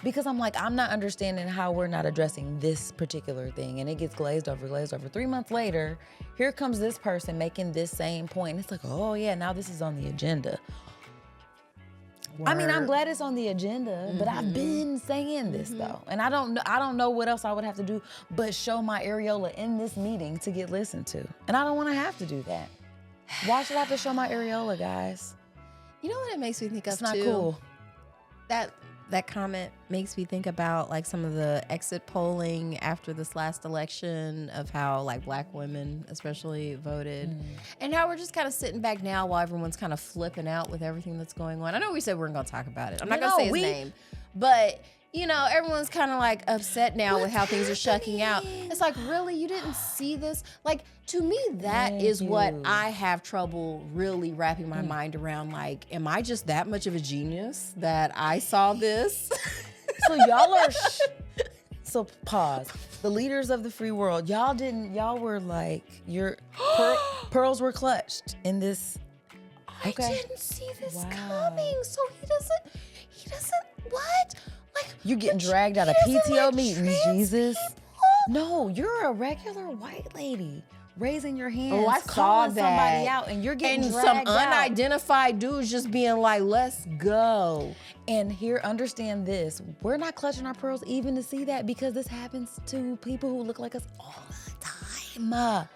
Because I'm like, I'm not understanding how we're not addressing this particular thing. And it gets glazed over. 3 months later, here comes this person making this same point. And it's like, oh yeah, now this is on the agenda. Word. I mean, I'm glad it's on the agenda, but I've been saying this though. And I don't know what else I would have to do but show my areola in this meeting to get listened to. And I don't want to have to do that. Why should I have to show my areola, guys? You know what it makes me think of too? It's not cool. That comment makes me think about like some of the exit polling after this last election of how like black women especially voted and how we're just kind of sitting back now while everyone's kind of flipping out with everything that's going on. I know we said we weren't going to talk about it. I'm not going to say his name, but everyone's kind of like upset now with how things are shucking out. It's like, really? You didn't see this? Like, to me, that is what I have trouble really wrapping my mind around. Like, am I just that much of a genius that I saw this? So y'all are, so pause. The leaders of the free world, y'all were like, your pearls were clutched in this. Okay. I didn't see this coming. So he doesn't, what? Like, you getting dragged out of PTO meetings, Jesus. No, you're a regular white lady raising your hands, I saw calling that. Somebody out, and you're getting and dragged some out. unidentified dudes just being like, "Let's go." And here, understand this: we're not clutching our pearls even to see that because this happens to people who look like us all the time.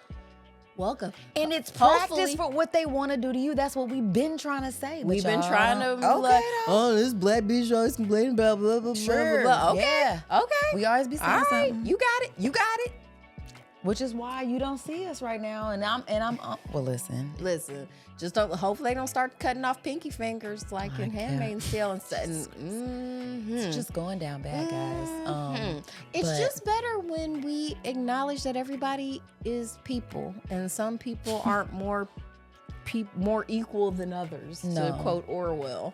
Welcome. And it's practice for what they want to do to you. That's what we've been trying to say. We've been trying to like, oh, this black bitch always complaining about blah, blah, sure. blah, blah, blah. Okay. Yeah. Okay. We always be saying something. You got it. Which is why you don't see us right now. And I'm well, listen. Just don't. Hopefully, they don't start cutting off pinky fingers like in Handmaid's Tale and stuff. It's just going down bad, guys. It's just better when we acknowledge that everybody is people, and some people aren't more equal than others. To quote Orwell,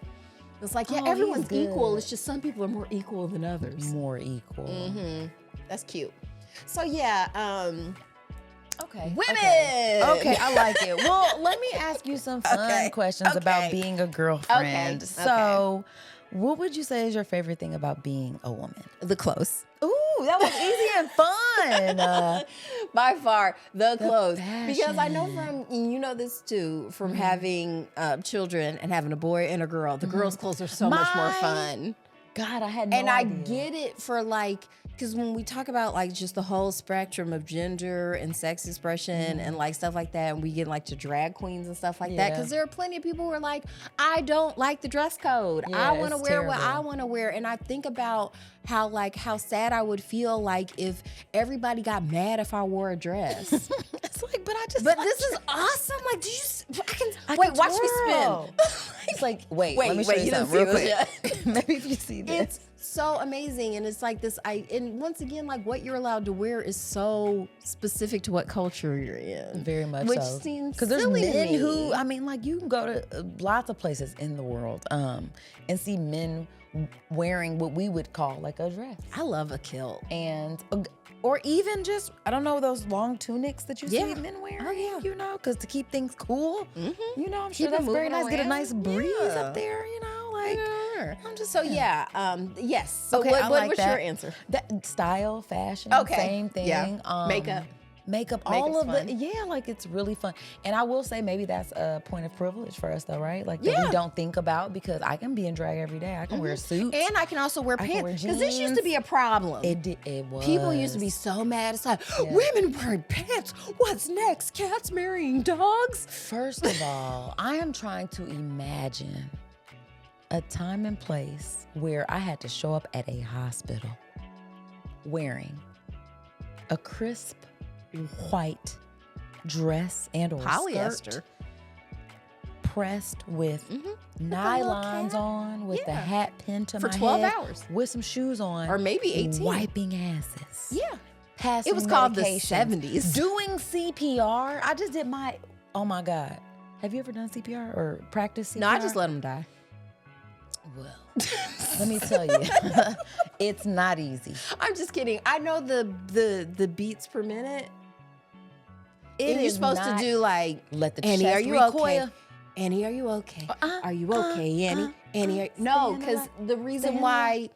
it's like everyone's equal. It's just some people are more equal than others. More equal. That's cute. So yeah. Okay. Women. Okay, I like it. Well, let me ask you some fun questions about being a girlfriend. So, what would you say is your favorite thing about being a woman? The clothes. Ooh, that was easy and fun. By far, the clothes. fashion. Because I know from, this too, from having children and having a boy and a girl, the girls' clothes are so much more fun. God, I had no And idea. I get it for like, because when we talk about like just the whole spectrum of gender and sex expression and like stuff like that, and we get like to drag queens and stuff like that, because there are plenty of people who are like, I don't like the dress code. Yeah, I want to it's wear what I terrible. want to wear. And I think about how sad I would feel like if everybody got mad if I wore a dress. It's like, But this is awesome. Like, do you? I Wait, can watch me twirl. spin. It's like, wait, let me show you you didn't something real see this quick. yet. Maybe if you see this. It's so amazing, and it's like this. And once again, like what you're allowed to wear is so specific to what culture you're in. Very much which so. seems Because there's silly to men me. who, I mean, like you can go to lots of places in the world and see men wearing what we would call like a dress. I love a kilt. And or even just, I don't know, those long tunics that you see men wearing, Oh, yeah. because to keep things cool, I'm sure Keep it that's very moving nice. Get a around. nice breeze Yeah. up there, like. I'm just yes. So Okay, what I like was that. your answer? That style, fashion, Okay. same thing. Yeah. Makeup, all of fun. like it's really fun. And I will say maybe that's a point of privilege for us though, right? Like that Yeah. we don't think about, because I can be in drag every day. I can wear a suit. And I can also wear I can wear pants because this used to jeans. be a problem. It was. People used to be so mad. It's like, women wearing pants. What's next? Cats marrying dogs? First of all, I am trying to imagine a time and place where I had to show up at a hospital wearing a crisp white dress and or Polyester. skirt pressed with little nylons cap. on, with the Yeah. hat pinned to For my 12 head, hours. with some shoes on, Or maybe 18. wiping asses. Yeah. Passing It was called the medications, 70s. Doing CPR. I just did my. Oh my God. Have you ever done CPR or practiced CPR? No, I just let them die. Well, let me tell you, it's not easy. I'm just kidding. I know the beats per minute. It And you're is supposed to not- do like, Let the Annie, chest are you recoil. okay? Annie, are you okay? Are you okay, Annie? Annie, No, because the reason why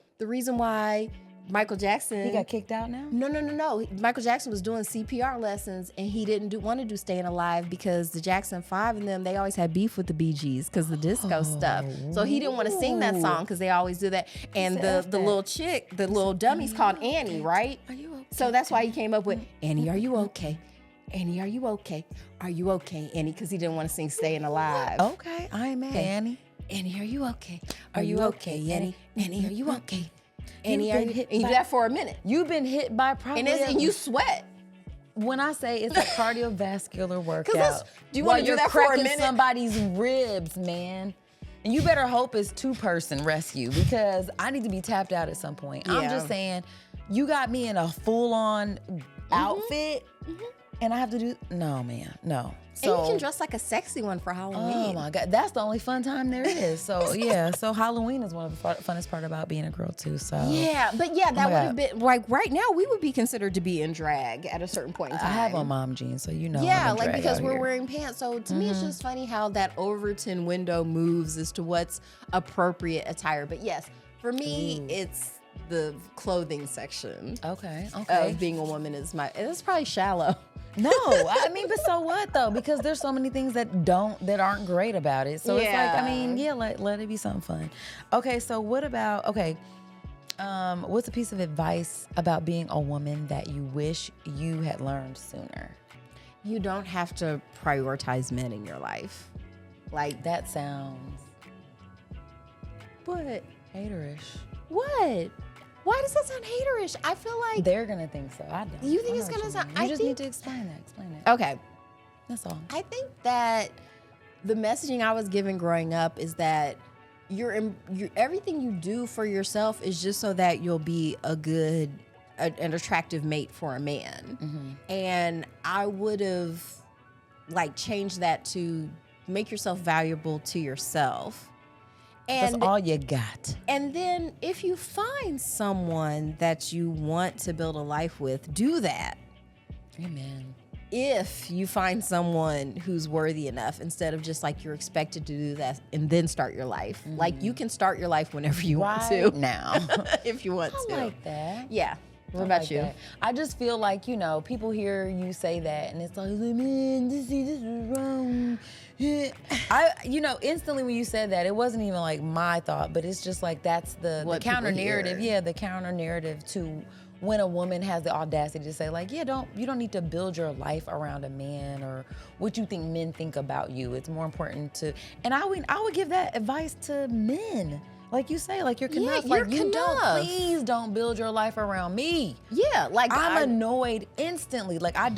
Michael Jackson. He got kicked out now? No. Michael Jackson was doing CPR lessons, and he didn't want to do Staying Alive because the Jackson 5 and them, they always had beef with the Bee Gees because the disco stuff. So he didn't want to sing that song because they always do that. And the little chick, the little dummy's called Annie, right? Are you okay? So that's why he came up with, Annie, are you okay? Annie, are you okay? Are you okay, Annie? Because he didn't want to sing Staying Alive. Okay, I ain't mad, Annie. Annie, are you okay? Are you okay, Annie? Annie, are you okay? Annie, You've are been you? hit And you by- do that for a minute. You've been hit by probably. And you sweat. When I say it's a cardiovascular workout, that's- do you while wanna do you're that for a cracking minute? somebody's ribs, man. And you better hope it's 2-person rescue, because I need to be tapped out at some point. I'm Yeah. just saying, you got me in a full-on outfit, and I have to do no, man, no. So, And you can dress like a sexy one for Halloween. oh my God, that's the only fun time there is. So yeah, so Halloween is one of the funnest part about being a girl too. So Yeah, but yeah, that my would have God. been like right now we would be considered to be in drag at a certain point in I time. have on mom jeans, so you know. Yeah, I'm in like drag because out we're here. wearing pants. So to me, it's just funny how that Overton window moves as to what's appropriate attire. But yes, for me, it's the clothing section Okay. of being a woman is my. It's probably shallow. No, I mean, but so what though? Because there's so many things that aren't great about it. So it's like, I Yeah. mean, yeah, let it be something fun. Okay, so what about what's a piece of advice about being a woman that you wish you had learned sooner? You don't have to prioritize men in your life. Like That sounds what? haterish. What? Why does that sound haterish? I feel like They're gonna think so. I don't. You think I it's know what gonna sound- mean. You I just think- need to explain that. Explain it. okay. That's all. I think that the messaging I was given growing up is that everything you do for yourself is just so that you'll be an attractive mate for a man. Mm-hmm. And I would have like changed that to make yourself valuable to yourself. And That's all you got. And then if you find someone that you want to build a life with, do that. Amen. If you find someone who's worthy enough, instead of just like you're expected to do that and then start your life. Like you can start your life whenever you want to. Now. If you want to. I like that. Yeah. What I about like you? that. I just feel like, people hear you say that and it's like, man, this is wrong. Instantly when you said that, it wasn't even like my thought, but it's just like that's the counter narrative. Yeah, the counter narrative to when a woman has the audacity to say like, you don't need to build your life around a man or what you think men think about you. It's more important to, and I would give that advice to men. Like you say, like you're enough. you're Like you enough. please don't build your life around me. Yeah, like I'm annoyed instantly. Like I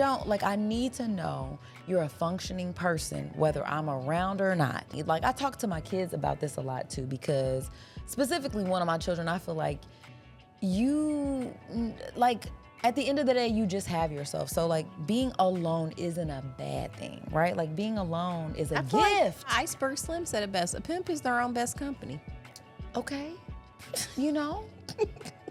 need to know you're a functioning person, whether I'm around or not. Like I talk to my kids about this a lot too, because specifically one of my children, I feel like at the end of the day, you just have yourself. So like being alone isn't a bad thing, right? Like being alone is a feel like gift. Iceberg Slim said it best. A pimp is their own best company. Okay.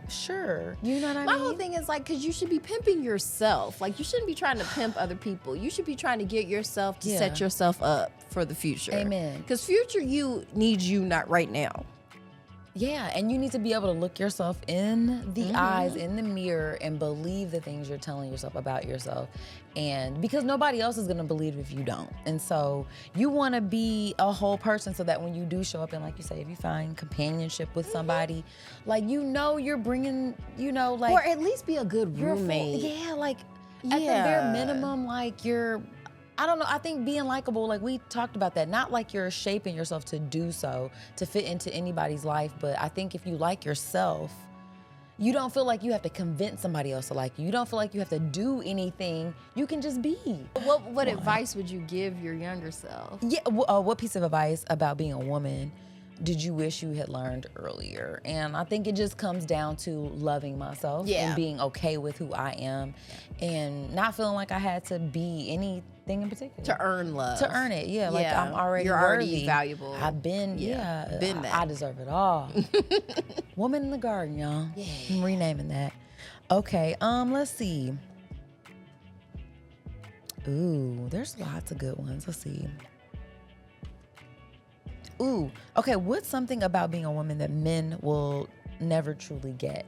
Sure. You know what I mean? My whole thing is like, because you should be pimping yourself. Like, you shouldn't be trying to pimp other people. You should be trying to get yourself to set yourself up for the future. Amen. Because future you needs you, not right now. Yeah, and you need to be able to look yourself in the eyes, in the mirror, and believe the things you're telling yourself about yourself. And because nobody else is gonna believe if you don't. And so you wanna be a whole person so that when you do show up and like you say, if you find companionship with somebody, like you're bringing, like. Or at least be a good roommate. Yeah, like at the bare minimum, like you're, I don't know, I think being likable, like we talked about that, not like you're shaping yourself to do so, to fit into anybody's life, but I think if you like yourself, you don't feel like you have to convince somebody else to like you. You don't feel like you have to do anything. You can just be. What advice would you give your younger self? Yeah, what piece of advice about being a woman did you wish you had learned earlier? And I think it just comes down to loving myself and being okay with who I am and not feeling like I had to be anything in particular. To earn love. To earn it, yeah. Like I'm already You're already worthy. valuable. I've been, been that. I deserve it all. Woman in the garden, y'all. Yeah. I'm renaming that. Okay, let's see. Ooh, there's lots of good ones. Let's see. Ooh, okay, what's something about being a woman that men will never truly get?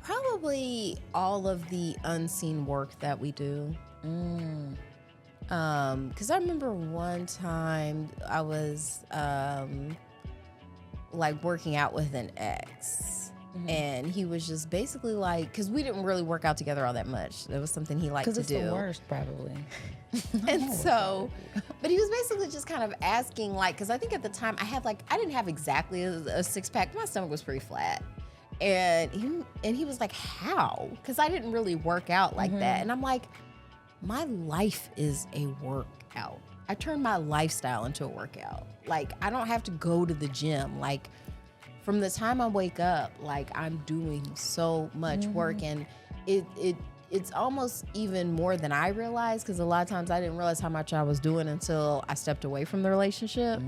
Probably all of the unseen work that we do. Because I remember one time I was like working out with an ex. And he was just basically like, because we didn't really work out together all that much. It was something he liked to do. Because it's the worst, probably. And so, but he was basically just kind of asking, like, because I think at the time I didn't have exactly a six pack. My stomach was pretty flat. And he was like, how? Because I didn't really work out like that. And I'm like, my life is a workout. I turned my lifestyle into a workout. Like, I don't have to go to the gym. Like, from the time I wake up, like I'm doing so much work, and it's almost even more than I realized, because a lot of times I didn't realize how much I was doing until I stepped away from the relationship.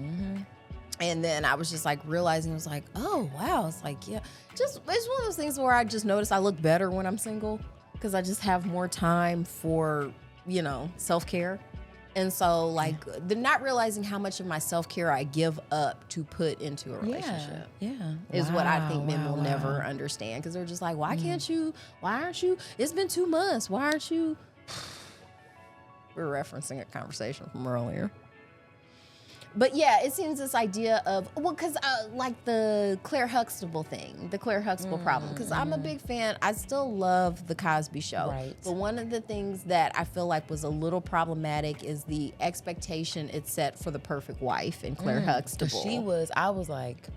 And then I was just like realizing, it was like, oh wow, it's like, yeah, just it's one of those things where I just notice I look better when I'm single, because I just have more time for, self-care. And so, like, the not realizing how much of my self-care I give up to put into a relationship is what I think men will never understand. Because they're just like, why can't you? Why aren't you? It's been 2 months. Why aren't you? We're referencing a conversation from earlier. But yeah, it seems this idea of, well, because like the Claire Huxtable thing, the Claire Huxtable problem, because I'm a big fan. I still love The Cosby Show. Right. But one of the things that I feel like was a little problematic is the expectation it set for the perfect wife in Claire Huxtable. I was like,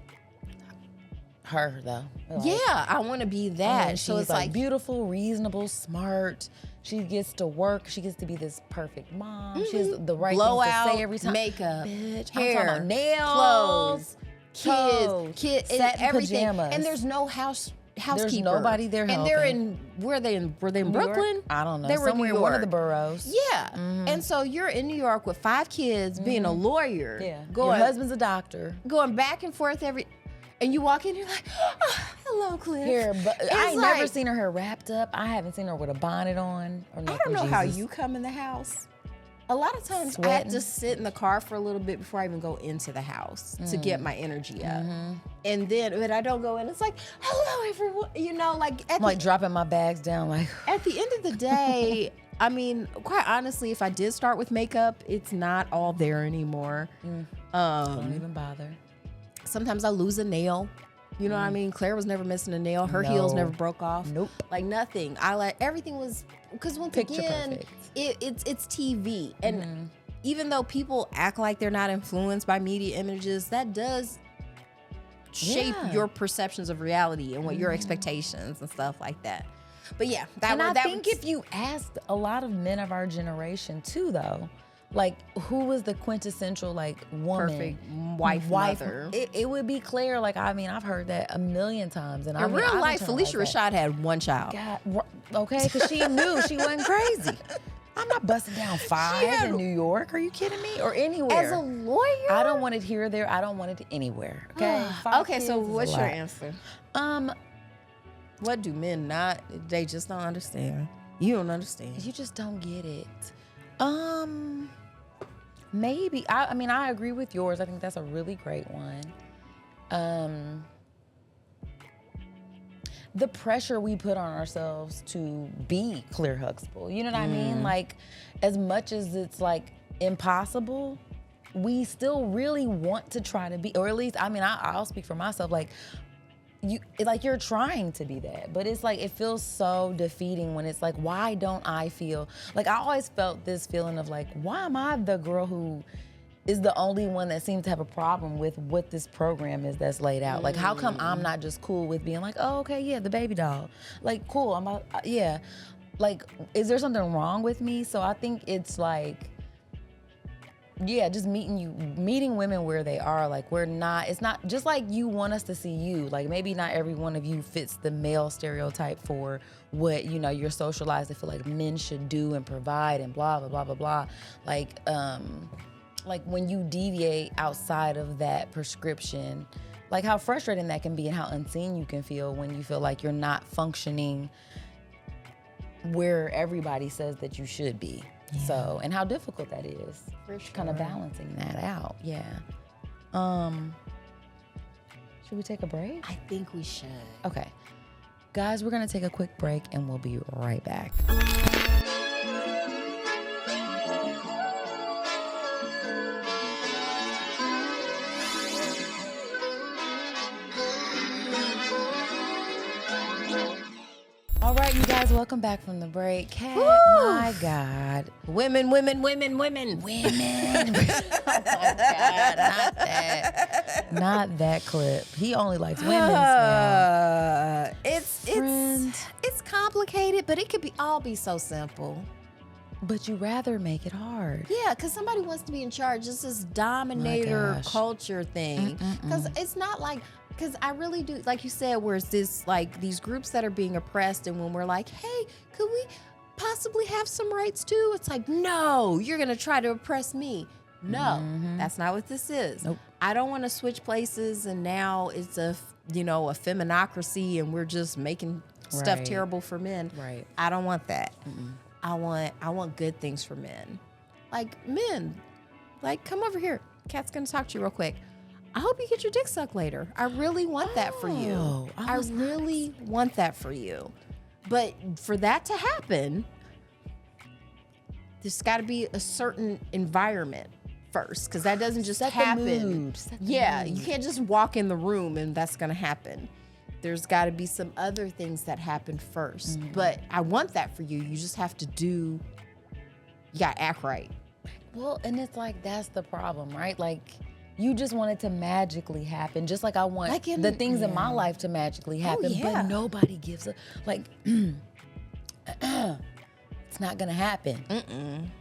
her though. Like, yeah, I want to be that. I mean, so she's it's like beautiful, reasonable, smart. She gets to work. She gets to be this perfect mom. She has the right blowout, things to say every time. makeup, Bitch, hair, I'm talking about nails, clothes, toes, kids, and satin everything. pajamas. And there's no housekeeper. There's nobody there And they're helping. were they in Brooklyn? I don't know. They were in New somewhere in York. one of the boroughs. Yeah. And so you're in New York with 5 kids, being a lawyer. Yeah. Going, Your husband's a doctor. going back and forth and you walk in, you're like, oh, hello, Cliff. Here, but It's I ain't never like- seen her hair wrapped up. I haven't seen her with a bonnet on. Or I nothing. don't know how Jesus. you come in the house. A lot of times I have Sweating. to sit in the car for a little bit before I even go into the house to get my energy up. And then when I don't go in, it's like, hello, everyone. You know, like I'm like dropping my bags down like. at the end of the day, I mean, quite honestly, if I did start with makeup, it's not all there anymore. Don't even bother. Sometimes I lose a nail. You know what I mean? Claire was never missing a nail. Her heels No. never broke off. Nope. Like nothing. I like everything was because once Picture again, perfect. it's TV, and even though people act like they're not influenced by media images, that does shape Yeah. your perceptions of reality and what your expectations and stuff like that. But yeah, I think if you asked a lot of men of our generation too, though, like who was the quintessential like woman, perfect wife, mother. It would be Claire. Like I mean, I've heard that a million times, and In real life, Felicia Rashad had one child. God, okay, because she knew she wasn't crazy. I'm not busting down 5 in New York. Are you kidding me? Or anywhere. As a lawyer, I don't want it here or there. I don't want it anywhere. Okay. 5 okay, so kids is a what's your lot. answer? What do men not? They just don't understand. You don't understand. You just don't get it. Maybe. I mean, I agree with yours. I think that's a really great one. The pressure we put on ourselves to be Claire Huxtable. You know what I mean? Like, as much as it's like impossible, we still really want to try to be, or at least, I mean, I'll speak for myself. Like, you're trying to be that, but it's like it feels so defeating when it's like, why don't I feel like I always felt this feeling of like, why am I the girl who is the only one that seems to have a problem with what this program is that's laid out? Like, how come I'm not just cool with being like, oh, okay, yeah, the baby doll, like, cool, yeah, like, is there something wrong with me? So I think it's like, yeah, just meeting women where they are. Like, it's not just like you want us to see you. Like, maybe not every one of you fits the male stereotype for what, you know, you're socialized to feel like men should do and provide and blah, blah, blah, blah, blah. Like when you deviate outside of that prescription, like how frustrating that can be and how unseen you can feel when you feel like you're not functioning where everybody says that you should be. Yeah. So, and how difficult that is. For sure. Kind of balancing that out. Yeah. Should we take a break? I think we should. Okay. Guys, we're going to take a quick break and we'll be right back. All right, you guys, welcome back from the break. Kat, my God. Women. Oh my God, not that. Not that clip. He only likes women's now. It's complicated, but it could all be so simple. But you rather make it hard. Yeah, because somebody wants to be in charge. It's this dominator gosh. culture thing. Because it's not like, because I really do, like you said, where it's this, like, these groups that are being oppressed, and when we're like, hey, could we possibly have some rights too? It's like, no, you're going to try to oppress me. No, that's not what this is. Nope. I don't want to switch places, and now it's a feminocracy, and we're just making stuff Right. terrible for men. Right. I don't want that. I want good things for men. Like, men, like, come over here. Kat's gonna talk to you real quick. I hope you get your dick sucked later. I really want that for you. I really want that for you. But for that to happen, there's got to be a certain environment first, because that doesn't just Set the happen. mood. Set the Yeah, mood. you can't just walk in the room and that's gonna happen. There's got to be some other things that happen first. But I want that for you. You just have to you gotta act right. Well, and it's like, that's the problem, right? Like, you just want it to magically happen, just like I want Like the things in my life to magically happen, yeah. but nobody gives a, like, it's not gonna happen.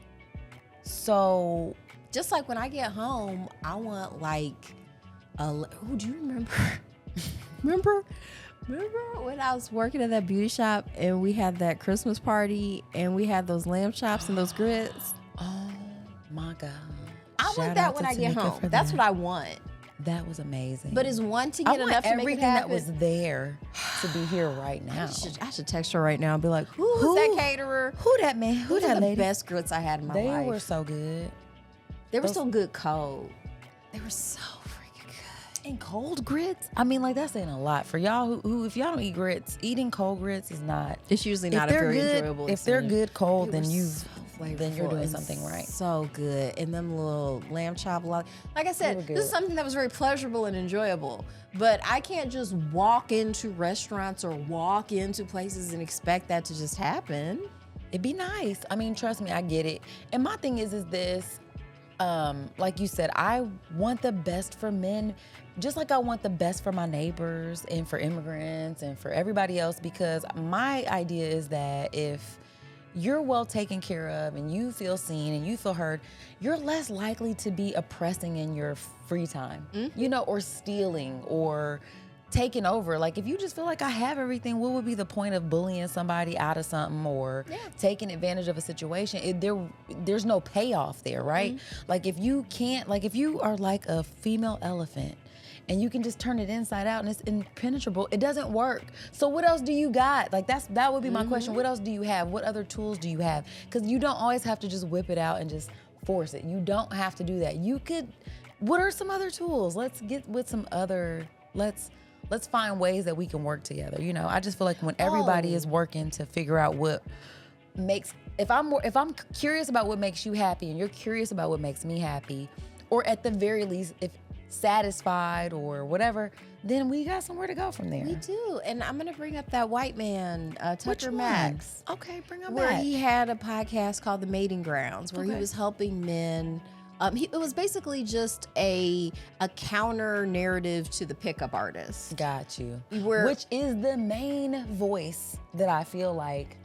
So, Just like when I get home, I want like do you remember? remember when I was working at that beauty shop and we had that Christmas party and we had those lamb chops and those grits? oh my God. I Shout want that out when to I get Tamika home. for That's that. what I want. That was amazing. But is wanting I it want enough to make it everything happen? that was there to be here right now. I should text her right now and be like, who's that caterer? Who that man? Who Those that are the lady? best grits I had in my They life. were so good. They were so good cold. They were so freaking good. And cold grits? I mean, like, that's saying a lot. For y'all who if y'all don't eat grits, eating cold grits is not. It's usually If not a they're very good, enjoyable if they're experience. good cold, They then were you've so then you're flavorful doing and something right. So good. And them little lamb chop, like I They were said, good. this is something that was very pleasurable and enjoyable. But I can't just walk into restaurants or walk into places and expect that to just happen. It'd be nice. I mean, trust me, I get it. And my thing is this, like you said, I want the best for men, just like I want the best for my neighbors and for immigrants and for everybody else, because my idea is that if you're well taken care of and you feel seen and you feel heard, you're less likely to be oppressing in your free time, you know, or stealing or taking over. Like, if you just feel like I have everything, what would be the point of bullying somebody out of something or taking advantage of a situation? There's no payoff there, right? Like, if you can't, like, if you are like a female elephant and you can just turn it inside out and it's impenetrable, it doesn't work. So what else do you got? Like, that would be my question. What else do you have? What other tools do you have? Because you don't always have to just whip it out and just force it. You don't have to do that. You could, what are some other tools? Let's get with some other, let's find ways that we can work together. You know, I just feel like when everybody is working to figure out what makes, if I'm curious about what makes you happy and you're curious about what makes me happy, or at the very least, if satisfied or whatever, then we got somewhere to go from there. We do. And I'm going to bring up that white man, Which Tucker one? Max. Okay, bring him Where back. he had a podcast called The Mating Grounds, where he Okay. was helping men. It was basically just a counter narrative to the pickup artist. Got you. Where- Which is the main voice that I feel like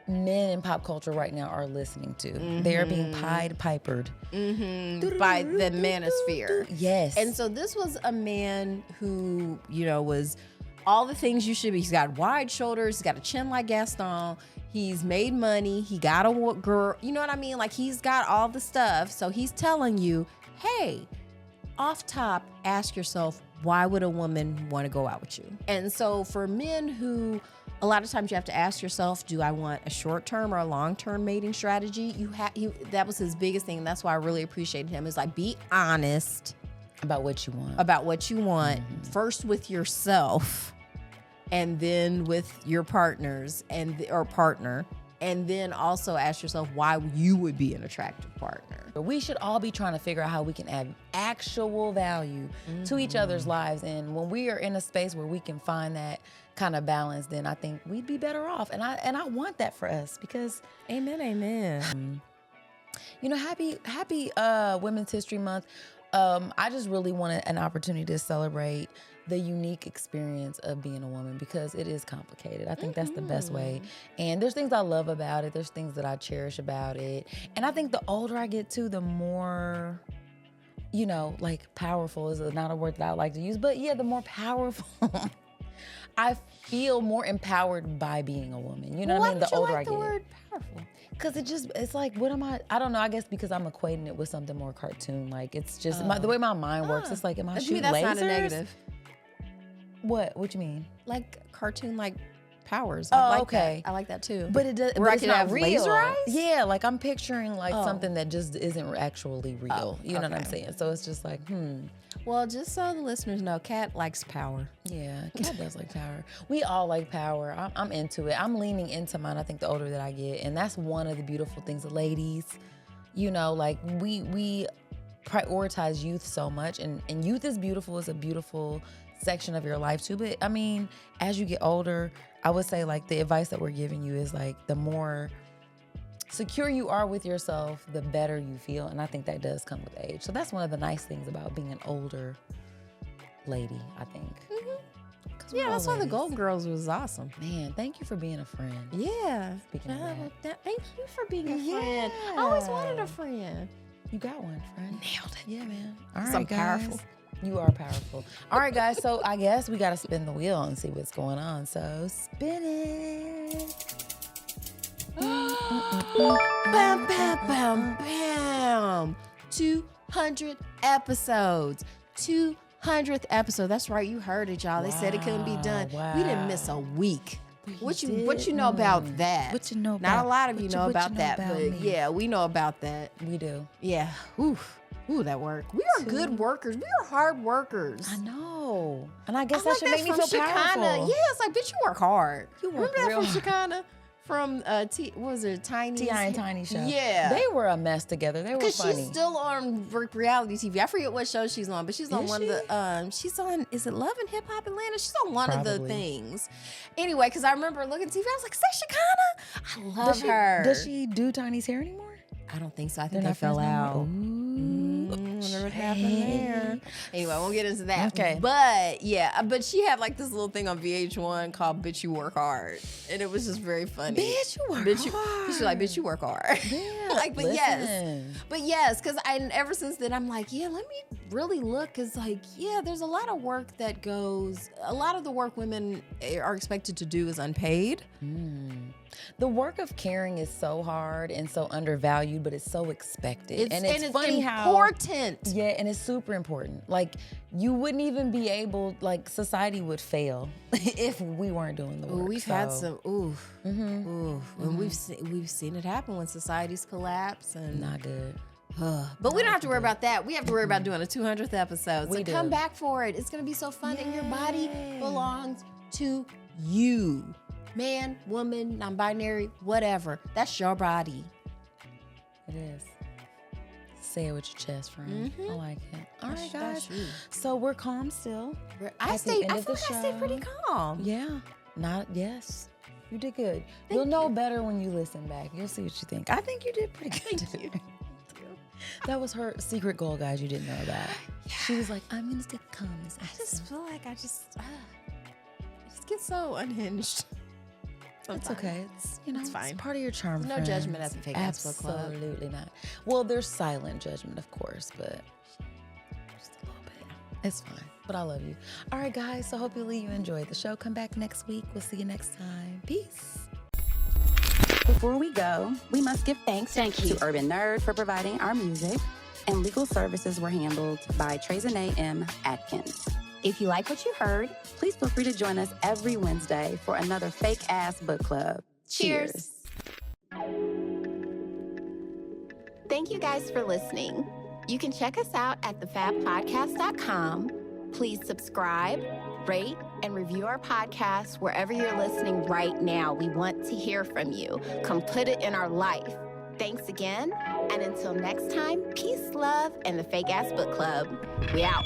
men in pop culture right now are listening to. They are being Pied Pipered. By the Manosphere. Yes. And so this was a man who, you know, was all the things you should be. He's got wide shoulders. He's got a chin like Gaston. He's made money. He got a girl. You know what I mean? Like, he's got all the stuff. So he's telling you, hey, off top, ask yourself, why would a woman want to go out with you? And so for men who, a lot of times you have to ask yourself, do I want a short-term or a long-term mating strategy? That was his biggest thing. And that's why I really appreciated him, is like, be honest about what you want. about what you want, first with yourself, and then with your partners or partner, and then also ask yourself why you would be an attractive partner. We should all be trying to figure out how we can add actual value to each other's lives. And when we are in a space where we can find that kind of balance, then I think we'd be better off. And I want that for us, because Amen. you know, happy Women's History Month. I just really wanted an opportunity to celebrate the unique experience of being a woman, because it is complicated. I think that's the best way. And there's things I love about it. There's things that I cherish about it. And I think the older I get too, the more, you know, like, powerful is not a word that I like to use, but yeah, the more powerful. I feel more empowered by being a woman. You know what I mean? The older I get. Why don't you like the word powerful? Because it's like, what am I don't know, I guess because I'm equating it with something more cartoon. Like, it's just, the way my mind works, it's like, am I To me, shooting that's lasers? not a negative. What you mean? Like cartoon, like powers. Oh, I like okay. that. I like that too. But it does. Where But I it's could not have real. laser eyes? Yeah, like I'm picturing like something that just isn't actually real. You know what I'm okay. saying? So it's just like, Well, just so the listeners know, Kat likes power. yeah, Kat does like power. We all like power. I'm into it. I'm leaning into mine. I think the older that I get, and that's one of the beautiful things, ladies. You know, like we prioritize youth so much, and youth is beautiful. It's a beautiful section of your life too. But I mean, as you get older, I would say like the advice that we're giving you is like the more secure you are with yourself, the better you feel. And I think that does come with age. So that's one of the nice things about being an older lady, I think. Yeah, that's why the Golden Girls was awesome. Man, thank you for being a friend. Yeah. Speaking of that. Thank you for being a friend. I always wanted a friend. You got one, friend. Nailed it. Yeah, man. All right, I'm guys. powerful. You are powerful. All right, guys. So I guess we got to spin the wheel and see what's going on. So spin it. Bam, bam, bam, bam. 200 episodes. 200th episode. That's right. You heard it, y'all. They said it couldn't be done. Wow. We didn't miss a week. What you know about that? What you know about? Not a lot of you know about know that, about but me? yeah, we know about that. We do. Yeah. Ooh, that work. We are good workers. We are hard workers. I know. And I guess I that should make me feel powerful. Yeah, it's like, bitch, you work hard. You work Remember that real from Shekinah? From what was it, Tiny? T.I. and Tiny show. Yeah. They were a mess together. They were funny. Because she's still on reality TV. I forget what show she's on, but she's on one of the, she's on, is it Love and Hip Hop Atlanta? She's on one of the things. Anyway, because I remember looking at TV, I was like, is that Shekinah? I love her. Does she do Tiny's hair anymore? I don't think so. I think they fell out. Whatever what happened there. Anyway, I won't get into that. Okay. But yeah, but she had like this little thing on VH1 called Bitch You Work Hard. And it was just very funny. Bitch, you work hard. She's like, bitch, you work hard. Yeah. Like, but yes, because ever since then, I'm like, yeah, let me really look. Because like, yeah, there's a lot of work that goes, a lot of the work women are expected to do is unpaid. The work of caring is so hard and so undervalued, but it's so expected. It's funny important. Yeah, and it's super important. Like, you wouldn't even be able, like, society would fail if we weren't doing the work. We've had some, and we've seen it happen when societies collapse. And not good. But we don't have to worry about that. We have to worry about doing a 200th episode. So come back for it. It's going to be so fun. And your body belongs to you. Man, woman, non-binary, whatever. That's your body. It is. Say it with your chest, friend. I like it. All right, guys. So we're calm still. I feel like I stay pretty calm. Yeah. Yes. You did good. You'll know better when you listen back. You'll see what you think. I think you did pretty good. Thank you. That was her secret goal, guys, you didn't know about. Yeah. She was like, I'm going to stay calm. I just feel like I just get so unhinged. It's okay. It's, it's fine. It's part of your charm. There's no judgment at the Fake Ass Book Club. Absolutely not. Well, there's silent judgment, of course, but just a little bit. It's fine. But I love you. All right, guys. So hopefully you enjoyed the show. Come back next week. We'll see you next time. Peace. Before we go, we must give thanks to Urban Nerd for providing our music, and legal services were handled by Trezanae M. Atkins. If you like what you heard, please feel free to join us every Wednesday for another Fake Ass Book Club. Cheers. Thank you guys for listening. You can check us out at thefabpodcast.com. Please subscribe, rate, and review our podcast wherever you're listening right now. We want to hear from you. Come put it in our life. Thanks again, and until next time, peace, love, and the Fake Ass Book Club. We out.